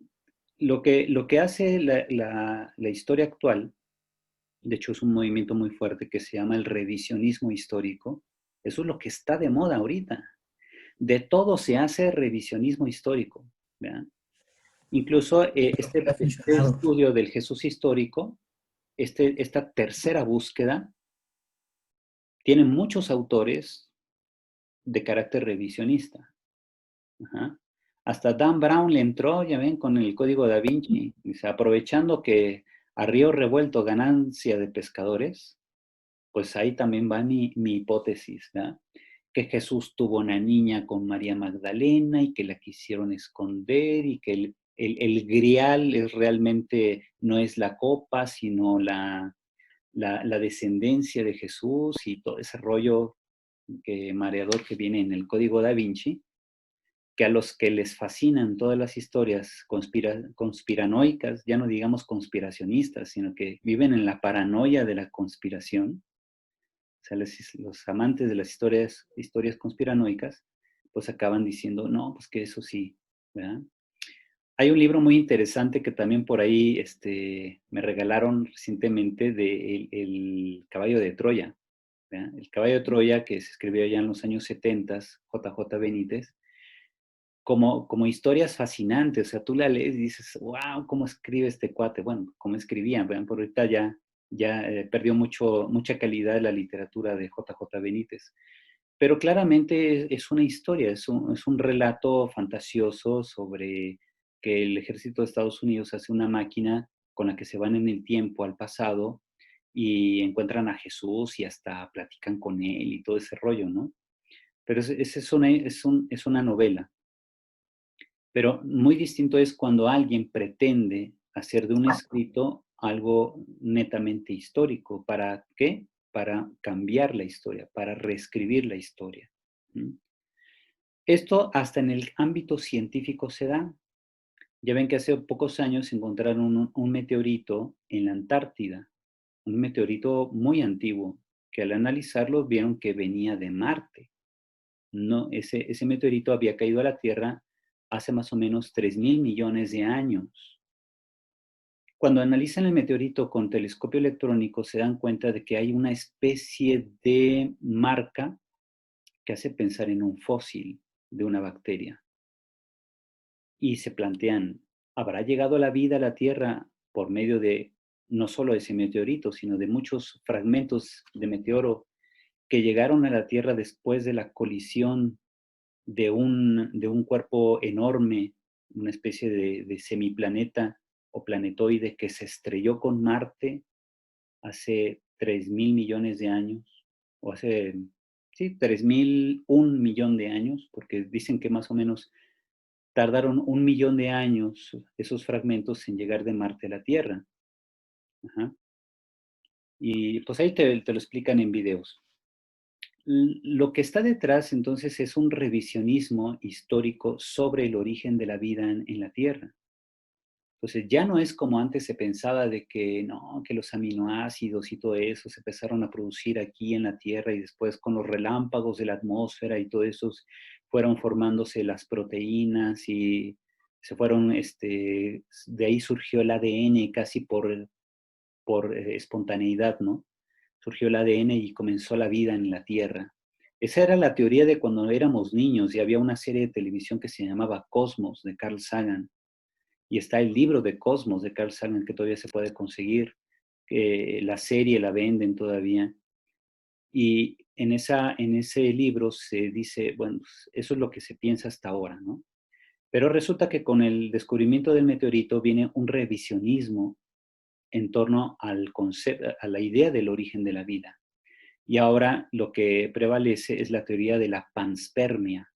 Speaker 1: lo que hace la historia actual, de hecho es un movimiento muy fuerte que se llama el revisionismo histórico, eso es lo que está de moda ahorita. De todo se hace revisionismo histórico, ¿verdad? Incluso este
Speaker 2: Ha funcionado.
Speaker 1: estudio del Jesús histórico, esta tercera búsqueda, tiene muchos autores de carácter revisionista. Ajá. hasta Dan Brown le entró, ya ven, con el código Da Vinci. Dice, aprovechando que a río revuelto ganancia de pescadores, pues ahí también va mi hipótesis, ¿verdad? Que Jesús tuvo una niña con María Magdalena y que la quisieron esconder y que el grial es realmente no es la copa, sino la descendencia de Jesús y todo ese rollo mareador que viene en el Código Da Vinci, que a los que les fascinan todas las historias conspiranoicas, ya no digamos conspiracionistas, sino que viven en la paranoia de la conspiración, o sea, los amantes de las historias conspiranoicas, pues acaban diciendo, no, pues que eso sí, ¿verdad? Hay un libro muy interesante que también por ahí me regalaron recientemente de el Caballo de Troya, ¿verdad? El Caballo de Troya, que se escribió ya en los años 70, JJ Benítez, como historias fascinantes. O sea, tú la lees y dices, wow, ¿cómo escribe este cuate? Bueno, cómo escribía, ¿verdad? Por ahorita ya perdió mucha calidad la literatura de JJ Benítez. Pero claramente es una historia, es un relato fantasioso sobre que el ejército de Estados Unidos hace una máquina con la que se van en el tiempo al pasado y encuentran a Jesús y hasta platican con él y todo ese rollo, ¿no? Pero es una novela. Pero muy distinto es cuando alguien pretende hacer de un escrito algo netamente histórico. ¿Para qué? Para cambiar la historia, para reescribir la historia. Esto hasta en el ámbito científico se da. Ya ven que hace pocos años encontraron un meteorito en la Antártida, un meteorito muy antiguo, que al analizarlo vieron que venía de Marte. No, ese meteorito había caído a la Tierra hace más o menos 3.000 millones de años. Cuando analizan el meteorito con telescopio electrónico, se dan cuenta de que hay una especie de marca que hace pensar en un fósil de una bacteria. Y se plantean, ¿habrá llegado la vida a la Tierra por medio de no solo ese meteorito, sino de muchos fragmentos de meteoro que llegaron a la Tierra después de la colisión de un cuerpo enorme, una especie de semiplaneta o planetoide que se estrelló con Marte hace 3.000 millones de años, o hace, sí, 3.001 millón de años, porque dicen que más o menos tardaron 1 millón de años esos fragmentos en llegar de Marte a la Tierra. Ajá. Y pues ahí te lo explican en videos. Lo que está detrás entonces es un revisionismo histórico sobre el origen de la vida en la Tierra. Entonces ya no es como antes se pensaba de que no, que los aminoácidos y todo eso se empezaron a producir aquí en la Tierra y después con los relámpagos de la atmósfera y todo eso fueron formándose las proteínas y se fueron, de ahí surgió el ADN casi por espontaneidad, ¿no? Surgió el ADN y comenzó la vida en la Tierra. Esa era la teoría de cuando éramos niños y había una serie de televisión que se llamaba Cosmos, de Carl Sagan. Y está el libro de Cosmos, de Carl Sagan, que todavía se puede conseguir. La serie la venden todavía. Y en ese libro se dice, bueno, eso es lo que se piensa hasta ahora, ¿no? Pero resulta que con el descubrimiento del meteorito viene un revisionismo en torno al concepto, a la idea del origen de la vida. Y ahora lo que prevalece es la teoría de la panspermia.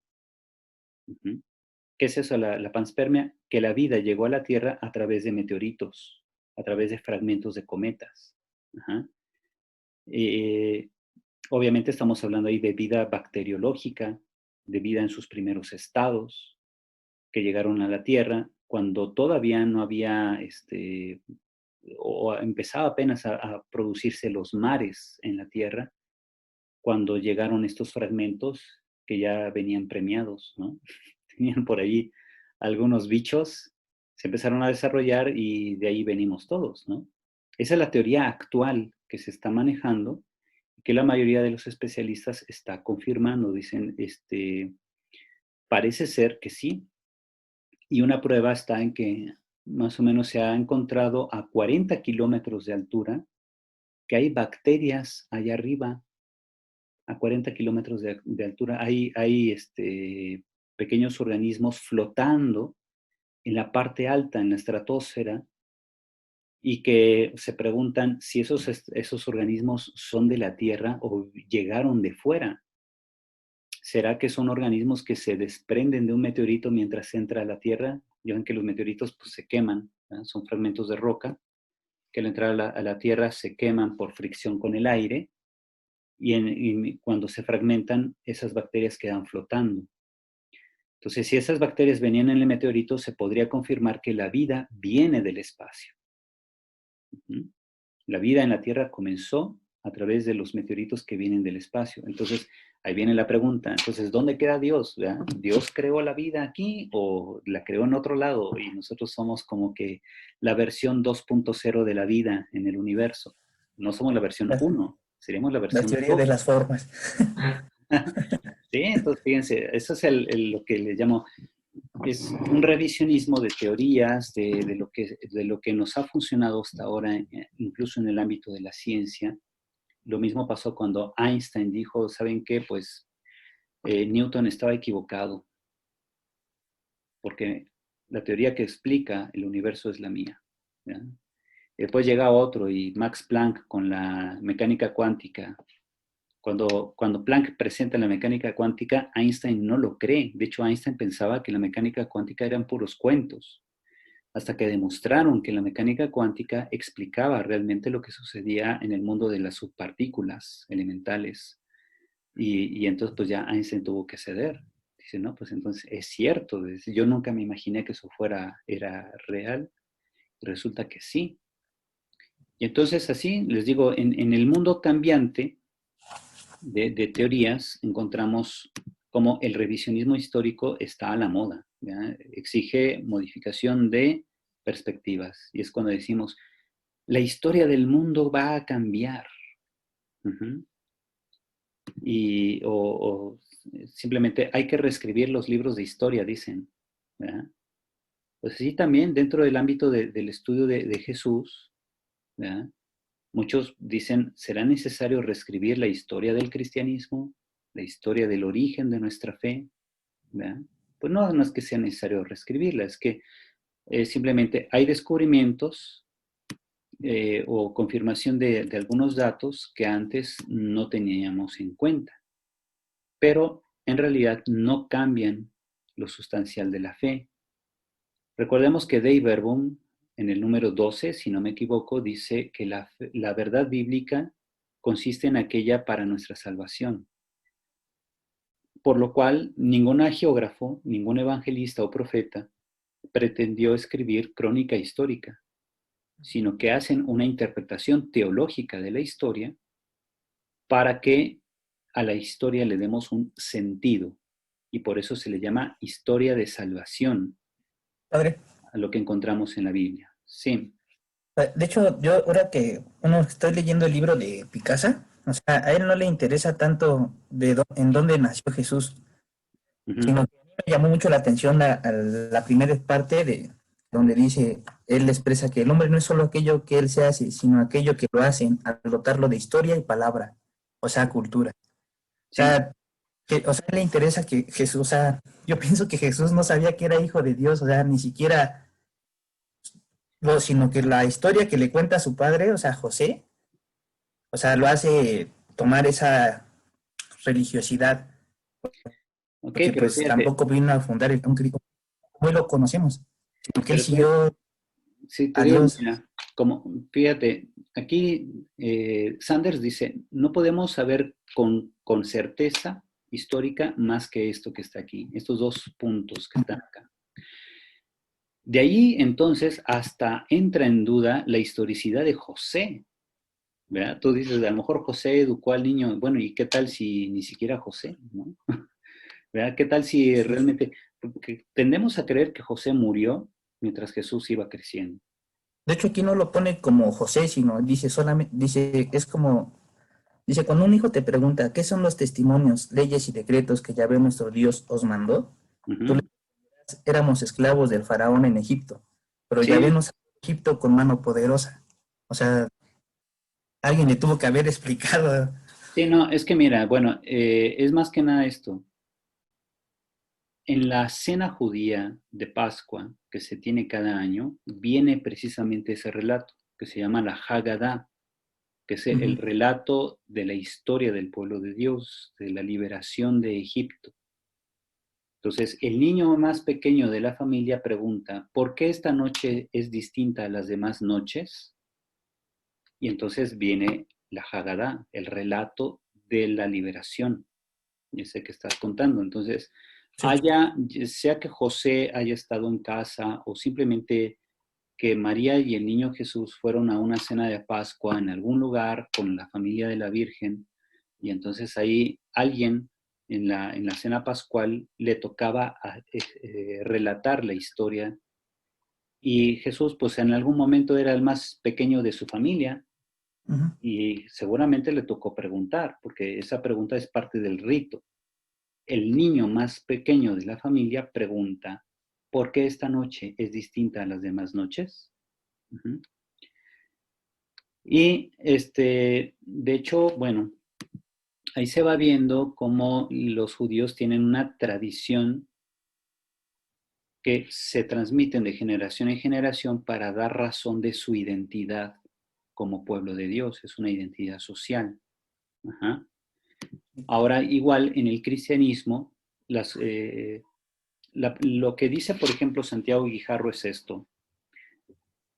Speaker 1: ¿Qué es eso, la panspermia? Que la vida llegó a la Tierra a través de meteoritos, a través de fragmentos de cometas. Ajá. Obviamente estamos hablando ahí de vida bacteriológica, de vida en sus primeros estados, que llegaron a la Tierra cuando todavía no había, o empezaba apenas a producirse los mares en la Tierra, cuando llegaron estos fragmentos que ya venían premiados, ¿no? Tenían por ahí algunos bichos, se empezaron a desarrollar y de ahí venimos todos, ¿no? Esa es la teoría actual que se está manejando, que la mayoría de los especialistas está confirmando. Dicen, parece ser que sí. Y una prueba está en que más o menos se ha encontrado a 40 kilómetros de altura que hay bacterias allá arriba, a 40 kilómetros de altura. Hay pequeños organismos flotando en la parte alta, en la estratosfera, y que se preguntan si esos organismos son de la Tierra o llegaron de fuera. ¿Será que son organismos que se desprenden de un meteorito mientras entra a la Tierra? Ya ven que los meteoritos pues, se queman, ¿verdad? Son fragmentos de roca que al entrar a la Tierra se queman por fricción con el aire y cuando se fragmentan, esas bacterias quedan flotando. Entonces, si esas bacterias venían en el meteorito, se podría confirmar que la vida viene del espacio. La vida en la Tierra comenzó a través de los meteoritos que vienen del espacio. Entonces, ahí viene la pregunta. Entonces, ¿dónde queda Dios? ¿Verdad? ¿Dios creó la vida aquí o la creó en otro lado? Y nosotros somos como que la versión 2.0 de la vida en el universo. No somos la versión 1, seríamos la
Speaker 2: La
Speaker 1: versión
Speaker 2: teoría
Speaker 1: 2.
Speaker 2: de las formas.
Speaker 1: Sí, entonces fíjense, eso es lo que le llamo, es un revisionismo de teorías, de lo que nos ha funcionado hasta ahora, incluso en el ámbito de la ciencia. Lo mismo pasó cuando Einstein dijo, ¿saben qué? Pues Newton estaba equivocado, porque la teoría que explica el universo es la mía. ¿Ya? Después llega otro y Max Planck con la mecánica cuántica. Cuando Planck presenta la mecánica cuántica, Einstein no lo cree. De hecho, Einstein pensaba que la mecánica cuántica eran puros cuentos, hasta que demostraron que la mecánica cuántica explicaba realmente lo que sucedía en el mundo de las subpartículas elementales. Y entonces, pues ya Einstein tuvo que ceder. Dice, no, pues entonces es cierto. Yo nunca me imaginé que eso era real. Resulta que sí. Y entonces, así, les digo, en el mundo cambiante, de teorías encontramos como el revisionismo histórico está a la moda, ¿ya? Exige modificación de perspectivas. Y es cuando decimos, la historia del mundo va a cambiar. Uh-huh. O simplemente hay que reescribir los libros de historia, dicen. ¿Ya? Pues sí, también dentro del ámbito del estudio de Jesús, ¿ya? Muchos dicen, ¿será necesario reescribir la historia del cristianismo, la historia del origen de nuestra fe? ¿Verdad? Pues no es que sea necesario reescribirla, es que simplemente hay descubrimientos o confirmación de algunos datos que antes no teníamos en cuenta, pero en realidad no cambian lo sustancial de la fe. Recordemos que Dei Verbum, en el número 12, si no me equivoco, dice que la verdad bíblica consiste en aquella para nuestra salvación. Por lo cual, ningún geógrafo, ningún evangelista o profeta pretendió escribir crónica histórica, sino que hacen una interpretación teológica de la historia para que a la historia le demos un sentido. Y por eso se le llama historia de salvación.
Speaker 2: Padre.
Speaker 1: A lo que encontramos en la Biblia. Sí.
Speaker 2: De hecho, yo ahora que estoy leyendo el libro de Picasso, o sea, a él no le interesa tanto en dónde nació Jesús, sino que a mí me llamó mucho la atención la primera parte de donde dice, él expresa que el hombre no es solo aquello que él se hace, sino aquello que lo hacen al dotarlo de historia y palabra, o sea, cultura. O sea, o sea, le interesa que Jesús, o sea, yo pienso que Jesús no sabía que era hijo de Dios, o sea, ni siquiera, sino que la historia que le cuenta a su padre, o sea, José, o sea, lo hace tomar esa religiosidad, porque
Speaker 1: pero
Speaker 2: pues
Speaker 1: fíjate,
Speaker 2: tampoco vino a fundar un cristo como lo conocemos, sino que él
Speaker 1: pero
Speaker 2: siguió
Speaker 1: sí, te
Speaker 2: a
Speaker 1: digo,
Speaker 2: Dios.
Speaker 1: mira, fíjate, aquí Sanders dice, no podemos saber con certeza histórica más que esto que está aquí, estos dos puntos que están acá. De ahí, entonces, hasta entra en duda la historicidad de José, ¿verdad? Tú dices, a lo mejor José educó al niño, bueno, ¿y qué tal si ni siquiera José, ¿no? ¿Verdad? ¿Qué tal si realmente, porque tendemos a creer que José murió mientras Jesús iba creciendo?
Speaker 2: De hecho, aquí no lo pone como José, sino dice solamente, dice, es como, dice, cuando un hijo te pregunta, ¿qué son los testimonios, leyes y decretos que Yahvé nuestro Dios os mandó? Tú le dirás, éramos esclavos del faraón en Egipto, pero Yahvé
Speaker 1: Sí,
Speaker 2: nos sacó de Egipto con mano poderosa. O sea, alguien le tuvo que haber explicado.
Speaker 1: sí, no, es que mira, bueno, es más que nada esto. en la cena judía de Pascua que se tiene cada año, viene precisamente ese relato, que se llama la Haggadah, que es el relato de la historia del pueblo de Dios, de la liberación de Egipto. Entonces, el niño más pequeño de la familia pregunta, ¿por qué esta noche es distinta a las demás noches? Y entonces viene la Haggadah, el relato de la liberación, ese que estás contando. Entonces,
Speaker 2: Sí.
Speaker 1: sea que José haya estado en casa o simplemente que María y el niño Jesús fueron a una cena de Pascua en algún lugar con la familia de la Virgen, y entonces ahí alguien en la cena pascual le tocaba relatar la historia, y Jesús pues en algún momento era el más pequeño de su familia, y seguramente le tocó preguntar, porque esa pregunta es parte del rito. El niño más pequeño de la familia pregunta, ¿por qué esta noche es distinta a las demás noches? Uh-huh. Y de hecho, bueno, ahí se va viendo cómo los judíos tienen una tradición que se transmiten de generación en generación para dar razón de su identidad como pueblo de Dios. Es una identidad social. Ajá. Ahora, igual en el cristianismo, lo que dice, por ejemplo, Santiago Guijarro es esto.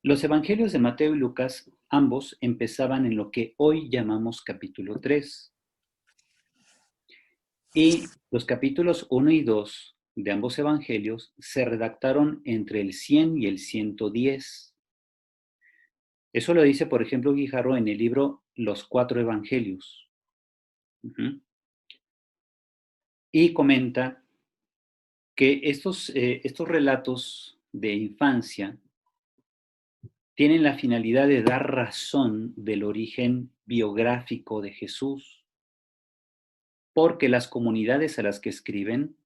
Speaker 1: Los evangelios de Mateo y Lucas, ambos empezaban en lo que hoy llamamos capítulo 3. Y los capítulos 1 y 2 de ambos evangelios se redactaron entre el 100 y el 110. Eso lo dice, por ejemplo, Guijarro en el libro Los 4 Evangelios. Uh-huh. Y comenta que estos relatos de infancia tienen la finalidad de dar razón del origen biográfico de Jesús, porque las comunidades a las que escriben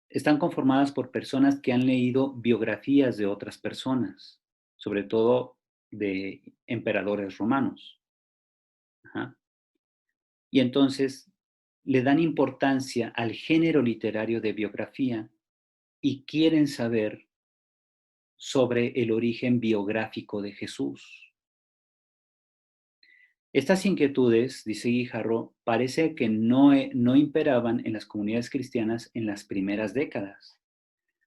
Speaker 1: están conformadas por personas que han leído biografías de otras personas, sobre todo de emperadores romanos. Ajá. Y entonces le dan importancia al género literario de biografía y quieren saber sobre el origen biográfico de Jesús. Estas inquietudes, dice Guijarro, parece que no imperaban en las comunidades cristianas en las primeras décadas.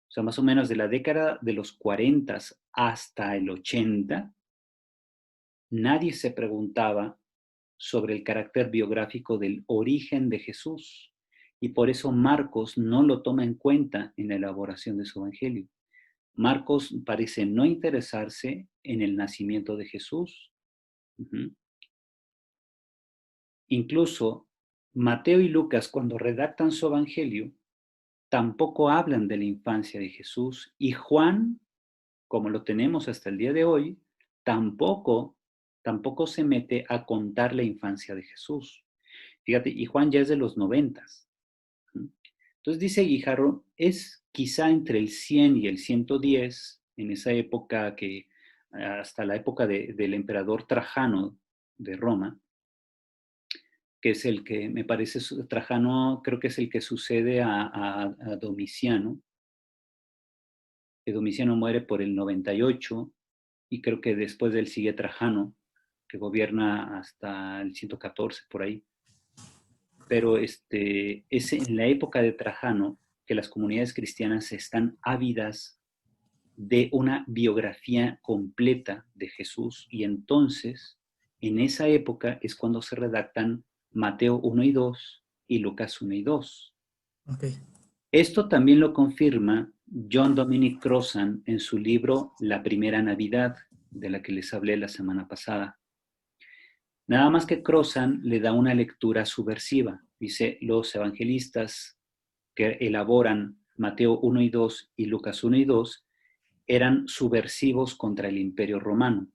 Speaker 1: O sea, más o menos de la década de los 40 hasta el 80, nadie se preguntaba sobre el carácter biográfico del origen de Jesús. Y por eso Marcos no lo toma en cuenta en la elaboración de su evangelio. Marcos parece no interesarse en el nacimiento de Jesús. Uh-huh. Incluso Mateo y Lucas, cuando redactan su evangelio, tampoco hablan de la infancia de Jesús, y Juan, como lo tenemos hasta el día de hoy, tampoco se mete a contar la infancia de Jesús. Fíjate, y Juan ya es de los 90. Entonces dice Guijarro, es quizá entre el 100 y el 110, en esa época hasta la época del emperador Trajano de Roma, que es el que, me parece, Trajano creo que es el que sucede a Domiciano. Que Domiciano muere por el 98, y creo que después de él sigue Trajano, que gobierna hasta el 114, por ahí. Pero es en la época de Trajano que las comunidades cristianas están ávidas de una biografía completa de Jesús, y entonces, en esa época es cuando se redactan Mateo 1 y 2 y Lucas 1 y 2.
Speaker 2: Okay.
Speaker 1: Esto también lo confirma John Dominic Crossan en su libro La Primera Navidad, de la que les hablé la semana pasada. Nada más que Crossan le da una lectura subversiva. Dice, los evangelistas que elaboran Mateo 1 y 2 y Lucas 1 y 2 eran subversivos contra el Imperio Romano.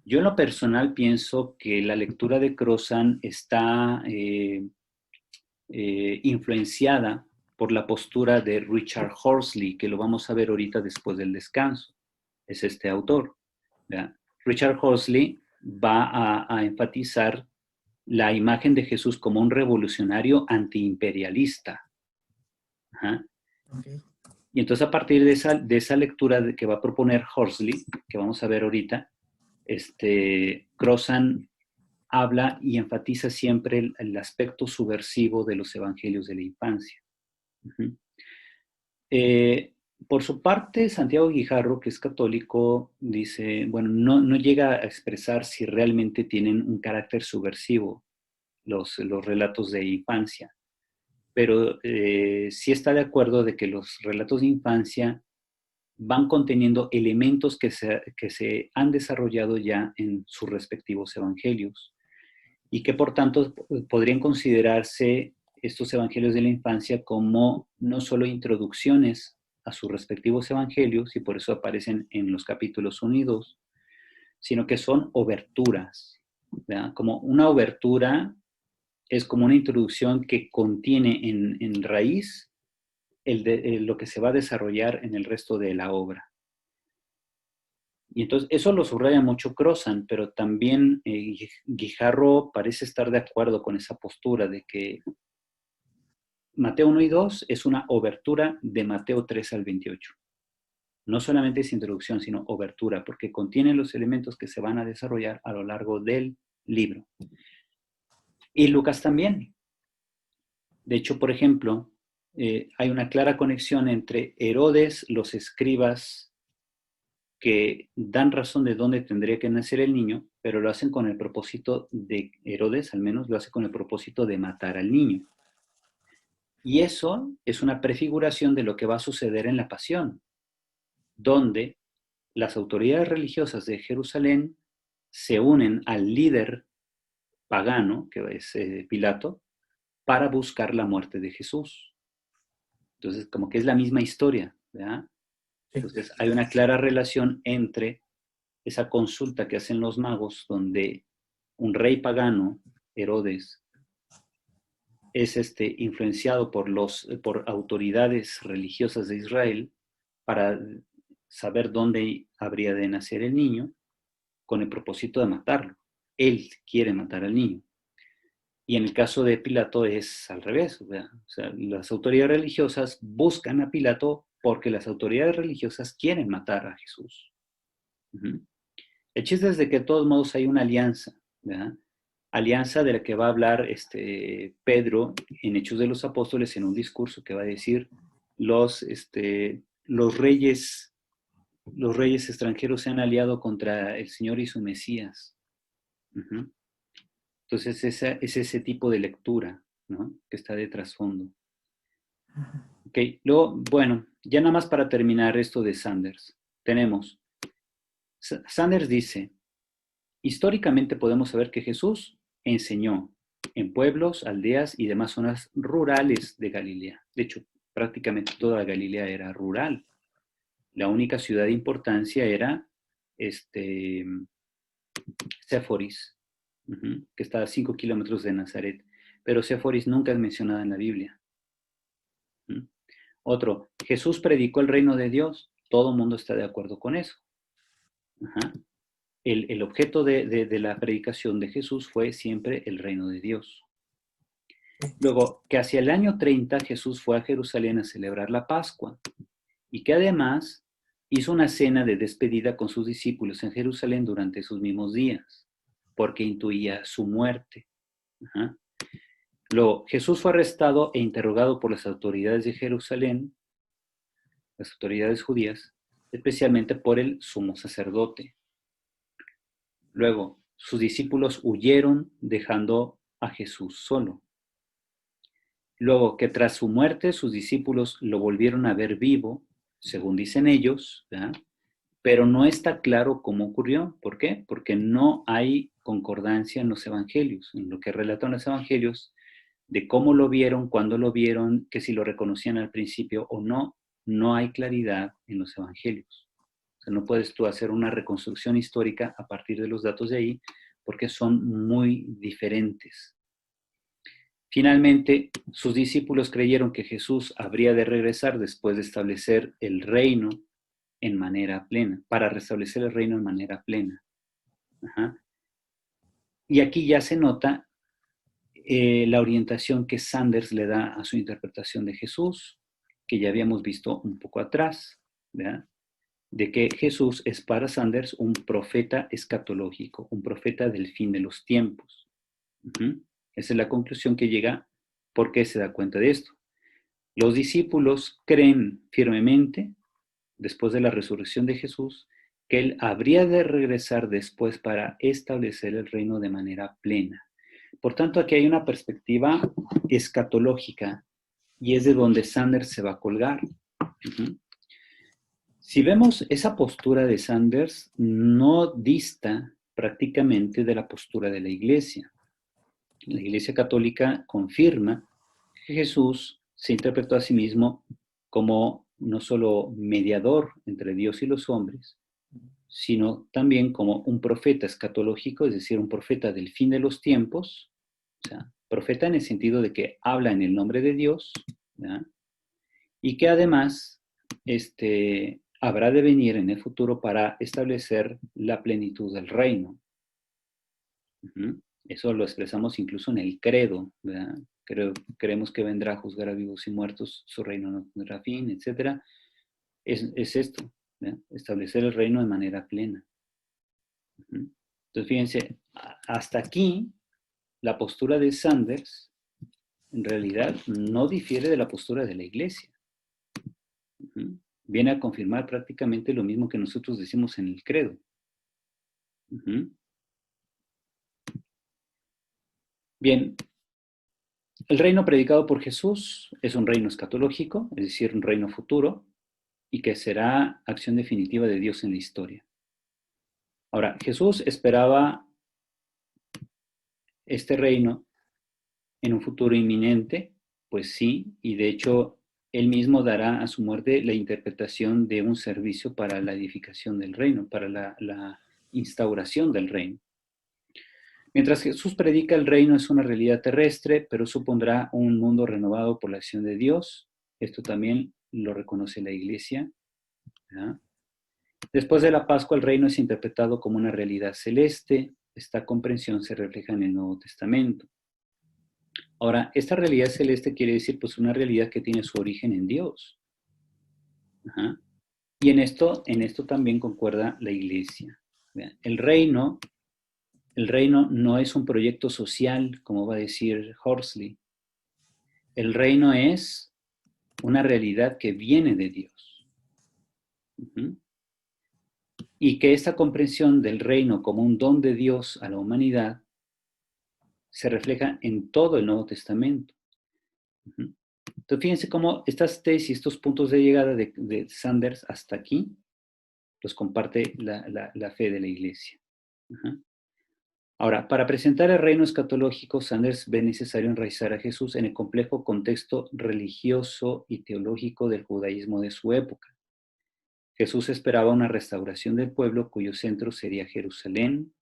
Speaker 1: Yo en lo personal pienso que la lectura de Crossan está influenciada por la postura de Richard Horsley, que lo vamos a ver ahorita después del descanso. Es este autor. ¿Verdad? Richard Horsley va a enfatizar la imagen de Jesús como un revolucionario antiimperialista. Ajá.
Speaker 2: Ok.
Speaker 1: Y entonces a partir de esa lectura que va a proponer Horsley, que vamos a ver ahorita, Crozan habla y enfatiza siempre el aspecto subversivo de los evangelios de la infancia. Uh-huh. Por su parte, Santiago Guijarro, que es católico, dice, bueno, no llega a expresar si realmente tienen un carácter subversivo los relatos de infancia, pero sí está de acuerdo de que los relatos de infancia van conteniendo elementos que se han desarrollado ya en sus respectivos evangelios y que por tanto podrían considerarse estos evangelios de la infancia como no solo introducciones a sus respectivos evangelios, y por eso aparecen en los capítulos 1 y 2, sino que son oberturas, ¿verdad? Como una obertura es como una introducción que contiene en raíz lo que se va a desarrollar en el resto de la obra. Y entonces eso lo subraya mucho Crozan, pero también Guijarro parece estar de acuerdo con esa postura de que Mateo 1 y 2 es una obertura de Mateo 3 al 28. No solamente es introducción, sino obertura, porque contiene los elementos que se van a desarrollar a lo largo del libro. Y Lucas también. De hecho, por ejemplo, hay una clara conexión entre Herodes, los escribas que dan razón de dónde tendría que nacer el niño, pero lo hacen con el propósito de, Herodes al menos lo hace con el propósito de matar al niño. Y eso es una prefiguración de lo que va a suceder en la pasión, donde las autoridades religiosas de Jerusalén se unen al líder pagano, que es Pilato, para buscar la muerte de Jesús. Entonces, como que es la misma historia, ¿verdad? Entonces, hay una clara relación entre esa consulta que hacen los magos, donde un rey pagano, Herodes, es influenciado por autoridades religiosas de Israel para saber dónde habría de nacer el niño, con el propósito de matarlo. Él quiere matar al niño. Y en el caso de Pilato es al revés, ¿verdad? O sea, las autoridades religiosas buscan a Pilato porque las autoridades religiosas quieren matar a Jesús. Uh-huh. El chiste es de que de todos modos hay una alianza, ¿verdad? Alianza de la que va a hablar Pedro en Hechos de los Apóstoles en un discurso que va a decir los reyes extranjeros se han aliado contra el Señor y su Mesías. Uh-huh. Entonces es ese tipo de lectura, ¿no? Que está de trasfondo. Ok, luego, bueno, ya nada más para terminar esto de Sanders. Sanders dice, históricamente podemos saber que Jesús enseñó en pueblos, aldeas y demás zonas rurales de Galilea. De hecho, prácticamente toda Galilea era rural. La única ciudad de importancia era Séforis, que está a 5 kilómetros de Nazaret. Pero Séforis nunca es mencionada en la Biblia. Otro, Jesús predicó el reino de Dios. Todo el mundo está de acuerdo con eso. Ajá. El objeto de la predicación de Jesús fue siempre el reino de Dios. Luego, que hacia el año 30 Jesús fue a Jerusalén a celebrar la Pascua y que además hizo una cena de despedida con sus discípulos en Jerusalén durante esos mismos días, porque intuía su muerte. Ajá. Luego, Jesús fue arrestado e interrogado por las autoridades de Jerusalén, las autoridades judías, especialmente por el sumo sacerdote. Luego, sus discípulos huyeron dejando a Jesús solo. Luego, que tras su muerte sus discípulos lo volvieron a ver vivo, según dicen ellos, ¿verdad? Pero no está claro cómo ocurrió. ¿Por qué? Porque no hay concordancia en los evangelios, en lo que relatan los evangelios, de cómo lo vieron, cuándo lo vieron, que si lo reconocían al principio o no, no hay claridad en los evangelios. O sea, no puedes tú hacer una reconstrucción histórica a partir de los datos de ahí, porque son muy diferentes. Finalmente, sus discípulos creyeron que Jesús habría de regresar después de establecer el reino en manera plena, para restablecer el reino en manera plena. Ajá. Y aquí ya se nota la orientación que Sanders le da a su interpretación de Jesús. que ya habíamos visto un poco atrás, ¿verdad? De que Jesús es para Sanders un profeta escatológico, un profeta del fin de los tiempos. Esa es la conclusión que llega. ¿Por qué se da cuenta de esto? Los discípulos creen firmemente, después de la resurrección de Jesús, que Él habría de regresar después para establecer el reino de manera plena. Por tanto, aquí hay una perspectiva escatológica y es de donde Sanders se va a colgar. Si vemos esa postura de Sanders, no dista prácticamente de la postura de la Iglesia. La Iglesia Católica confirma que Jesús se interpretó a sí mismo como no solo mediador entre Dios y los hombres, sino también como un profeta escatológico, es decir, un profeta del fin de los tiempos, o sea, profeta en el sentido de que habla en el nombre de Dios, ¿verdad? Y que además habrá de venir en el futuro para establecer la plenitud del reino. Eso lo expresamos incluso en el credo, ¿verdad? Creemos que vendrá a juzgar a vivos y muertos, su reino no tendrá fin, etc. Es esto, ¿verdad? Establecer el reino de manera plena. Entonces, fíjense, hasta aquí la postura de Sanders en realidad no difiere de la postura de la Iglesia. Viene a confirmar prácticamente lo mismo que nosotros decimos en el credo. Bien, el reino predicado por Jesús es un reino escatológico, es decir, un reino futuro, y que será acción definitiva de Dios en la historia. Ahora, Jesús esperaba este reino en un futuro inminente, pues sí, y de hecho él mismo dará a su muerte la interpretación de un servicio para la edificación del reino, para la instauración del reino. Mientras Jesús predica, el reino es una realidad terrestre, pero supondrá un mundo renovado por la acción de Dios. Esto también lo reconoce la Iglesia, ¿verdad? Después de la Pascua, el reino es interpretado como una realidad celeste. Esta comprensión se refleja en el Nuevo Testamento. Ahora, esta realidad celeste quiere decir pues una realidad que tiene su origen en Dios. Y en esto también concuerda la Iglesia. El reino no es un proyecto social, como va a decir Horsley. El reino es una realidad que viene de Dios. Y que esta comprensión del reino como un don de Dios a la humanidad se refleja en todo el Nuevo Testamento. Entonces, fíjense cómo estas tesis, estos puntos de llegada de Sanders hasta aquí, los comparte la fe de la Iglesia. Ahora, para presentar el reino escatológico, Sanders ve necesario enraizar a Jesús en el complejo contexto religioso y teológico del judaísmo de su época. Jesús esperaba una restauración del pueblo cuyo centro sería Jerusalén.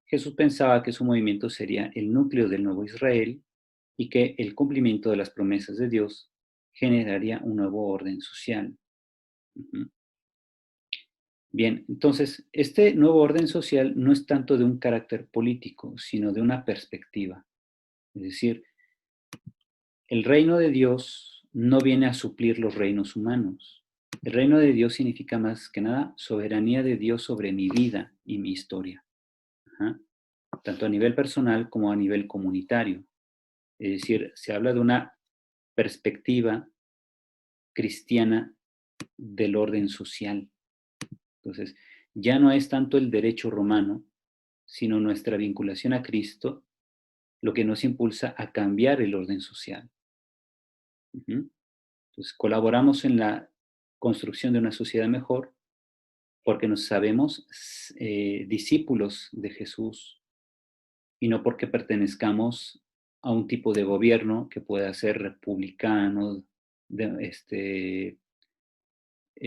Speaker 1: Jesús pensaba que su movimiento sería el núcleo del nuevo Israel y que el cumplimiento de las promesas de Dios generaría un nuevo orden social. Bien, entonces, este nuevo orden social no es tanto de un carácter político, sino de una perspectiva. Es decir, el reino de Dios no viene a suplir los reinos humanos. El reino de Dios significa más que nada soberanía de Dios sobre mi vida y mi historia. Tanto a nivel personal como a nivel comunitario. Es decir, se habla de una perspectiva cristiana del orden social. Entonces, ya no es tanto el derecho romano, sino nuestra vinculación a Cristo, lo que nos impulsa a cambiar el orden social. Entonces, colaboramos en la construcción de una sociedad mejor porque nos sabemos discípulos de Jesús y no porque pertenezcamos a un tipo de gobierno que pueda ser republicano,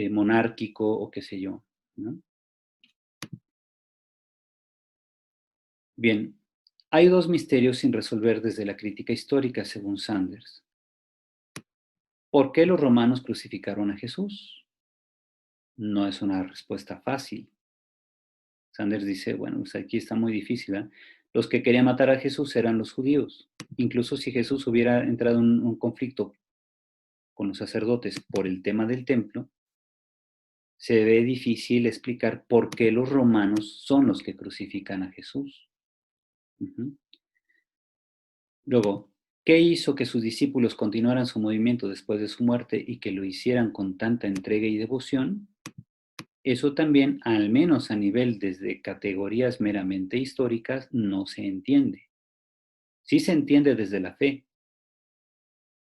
Speaker 1: monárquico o qué sé yo, ¿no? Bien, hay dos misterios sin resolver desde la crítica histórica, según Sanders. ¿Por qué los romanos crucificaron a Jesús? No es una respuesta fácil. Sanders dice, bueno, pues aquí está muy difícil, ¿eh? Los que querían matar a Jesús eran los judíos. Incluso si Jesús hubiera entrado en un conflicto con los sacerdotes por el tema del templo, se ve difícil explicar por qué los romanos son los que crucifican a Jesús. Luego, ¿qué hizo que sus discípulos continuaran su movimiento después de su muerte y que lo hicieran con tanta entrega y devoción? Eso también, al menos a nivel desde categorías meramente históricas, no se entiende. Sí se entiende desde la fe,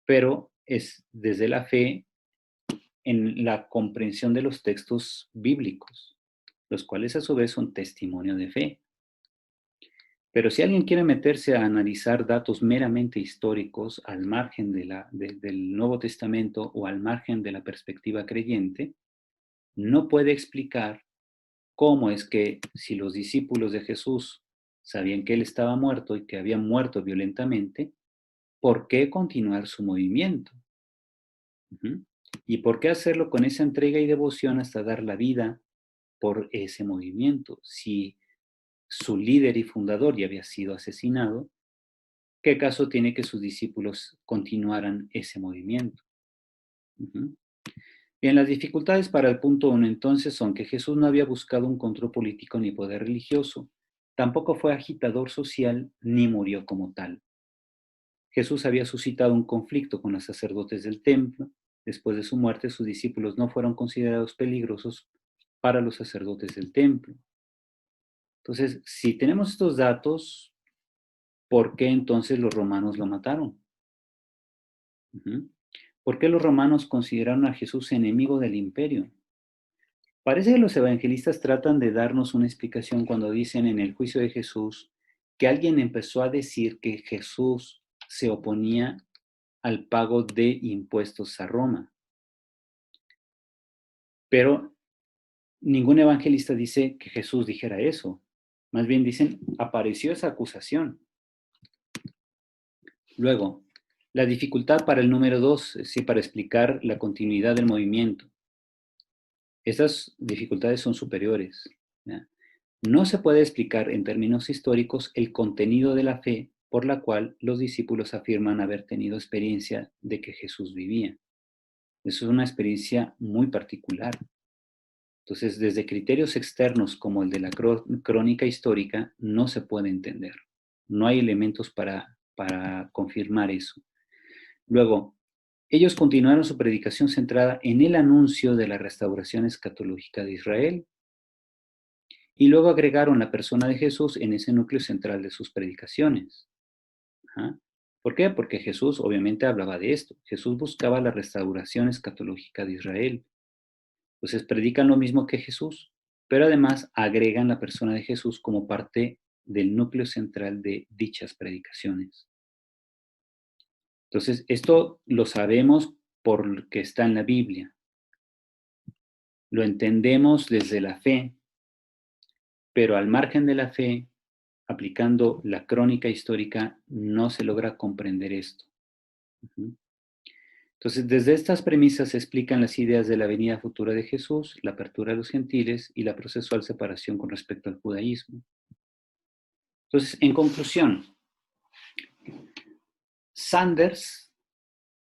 Speaker 1: pero es desde la fe en la comprensión de los textos bíblicos, los cuales a su vez son testimonio de fe. Pero si alguien quiere meterse a analizar datos meramente históricos al margen del Nuevo Testamento o al margen de la perspectiva creyente, no puede explicar cómo es que si los discípulos de Jesús sabían que él estaba muerto y que había muerto violentamente, ¿por qué continuar su movimiento? ¿Y por qué hacerlo con esa entrega y devoción hasta dar la vida por ese movimiento? Si su líder y fundador ya había sido asesinado, ¿qué caso tiene que sus discípulos continuaran ese movimiento? Bien, las dificultades para el punto 1 entonces son que Jesús no había buscado un control político ni poder religioso, tampoco fue agitador social ni murió como tal. Jesús había suscitado un conflicto con los sacerdotes del templo. Después de su muerte, sus discípulos no fueron considerados peligrosos para los sacerdotes del templo. Entonces, si tenemos estos datos, ¿por qué entonces los romanos lo mataron? ¿Por qué los romanos consideraron a Jesús enemigo del imperio? Parece que los evangelistas tratan de darnos una explicación cuando dicen en el juicio de Jesús que alguien empezó a decir que Jesús se oponía al pago de impuestos a Roma. Pero ningún evangelista dice que Jesús dijera eso. Más bien dicen, apareció esa acusación. Luego, la dificultad para el número 2, es decir, para explicar la continuidad del movimiento. Estas dificultades son superiores. ¿Ya? No se puede explicar en términos históricos el contenido de la fe por la cual los discípulos afirman haber tenido experiencia de que Jesús vivía. Eso es una experiencia muy particular. Entonces, desde criterios externos como el de la crónica histórica, no se puede entender. No hay elementos para confirmar eso. Luego, ellos continuaron su predicación centrada en el anuncio de la restauración escatológica de Israel y luego agregaron la persona de Jesús en ese núcleo central de sus predicaciones. ¿Por qué? Porque Jesús obviamente hablaba de esto. Jesús buscaba la restauración escatológica de Israel. Entonces predican lo mismo que Jesús, pero además agregan la persona de Jesús como parte del núcleo central de dichas predicaciones. Entonces, esto lo sabemos porque está en la Biblia. Lo entendemos desde la fe, pero al margen de la fe, aplicando la crónica histórica, no se logra comprender esto. Entonces, desde estas premisas se explican las ideas de la venida futura de Jesús, la apertura de los gentiles y la procesual separación con respecto al judaísmo. Entonces, en conclusión, Sanders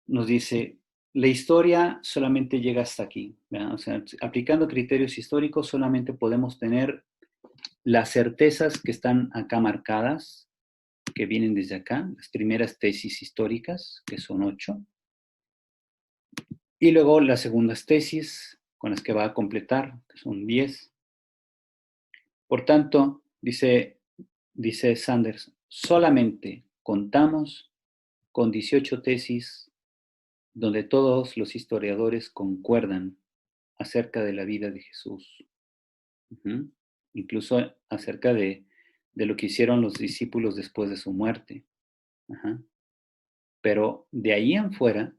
Speaker 1: nos dice, la historia solamente llega hasta aquí. ¿verdad? O sea, aplicando criterios históricos solamente podemos tener las certezas que están acá marcadas, que vienen desde acá, las primeras tesis históricas, que son 8, y luego las segundas tesis, con las que va a completar, que son 10. Por tanto, dice Sanders, solamente contamos con 18 tesis donde todos los historiadores concuerdan acerca de la vida de Jesús. Incluso acerca de lo que hicieron los discípulos después de su muerte. Pero de ahí en fuera,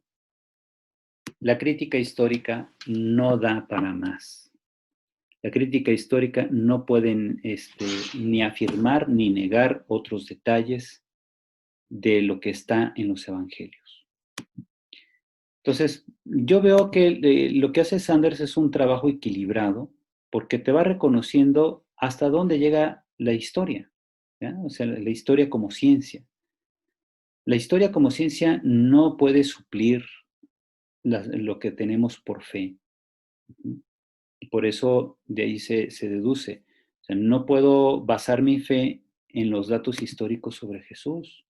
Speaker 1: la crítica histórica no da para más. La crítica histórica no puede ni afirmar ni negar otros detalles de lo que está en los evangelios. Entonces, yo veo que lo que hace Sanders es un trabajo equilibrado porque te va reconociendo hasta dónde llega la historia, ¿ya? O sea, la historia como ciencia. La historia como ciencia no puede suplir lo que tenemos por fe. Y por eso de ahí se deduce. O sea, no puedo basar mi fe en los datos históricos sobre Jesús,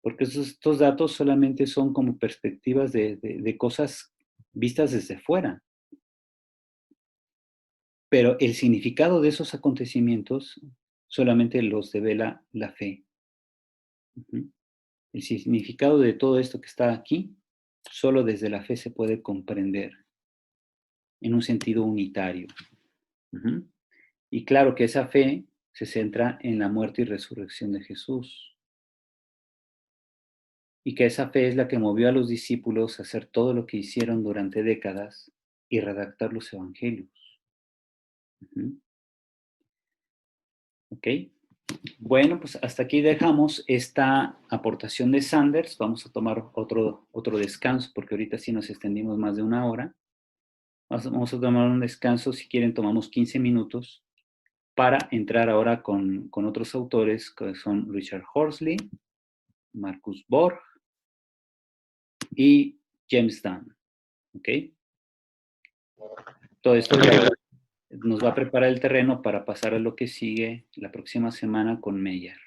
Speaker 1: porque estos datos solamente son como perspectivas de cosas vistas desde fuera. Pero el significado de esos acontecimientos solamente los devela la fe. El significado de todo esto que está aquí, solo desde la fe se puede comprender en un sentido unitario. Y claro que esa fe se centra en la muerte y resurrección de Jesús. Y que esa fe es la que movió a los discípulos a hacer todo lo que hicieron durante décadas y redactar los evangelios. ¿Ok? Bueno, pues hasta aquí dejamos esta aportación de Sanders. Vamos a tomar otro descanso porque ahorita sí nos extendimos más de una hora. Vamos a tomar un descanso, si quieren tomamos 15 minutos para entrar ahora con otros autores que son Richard Horsley, Marcus Borg y James Dunn. ¿Ok? Todo esto nos va a preparar el terreno para pasar a lo que sigue la próxima semana con Meyer.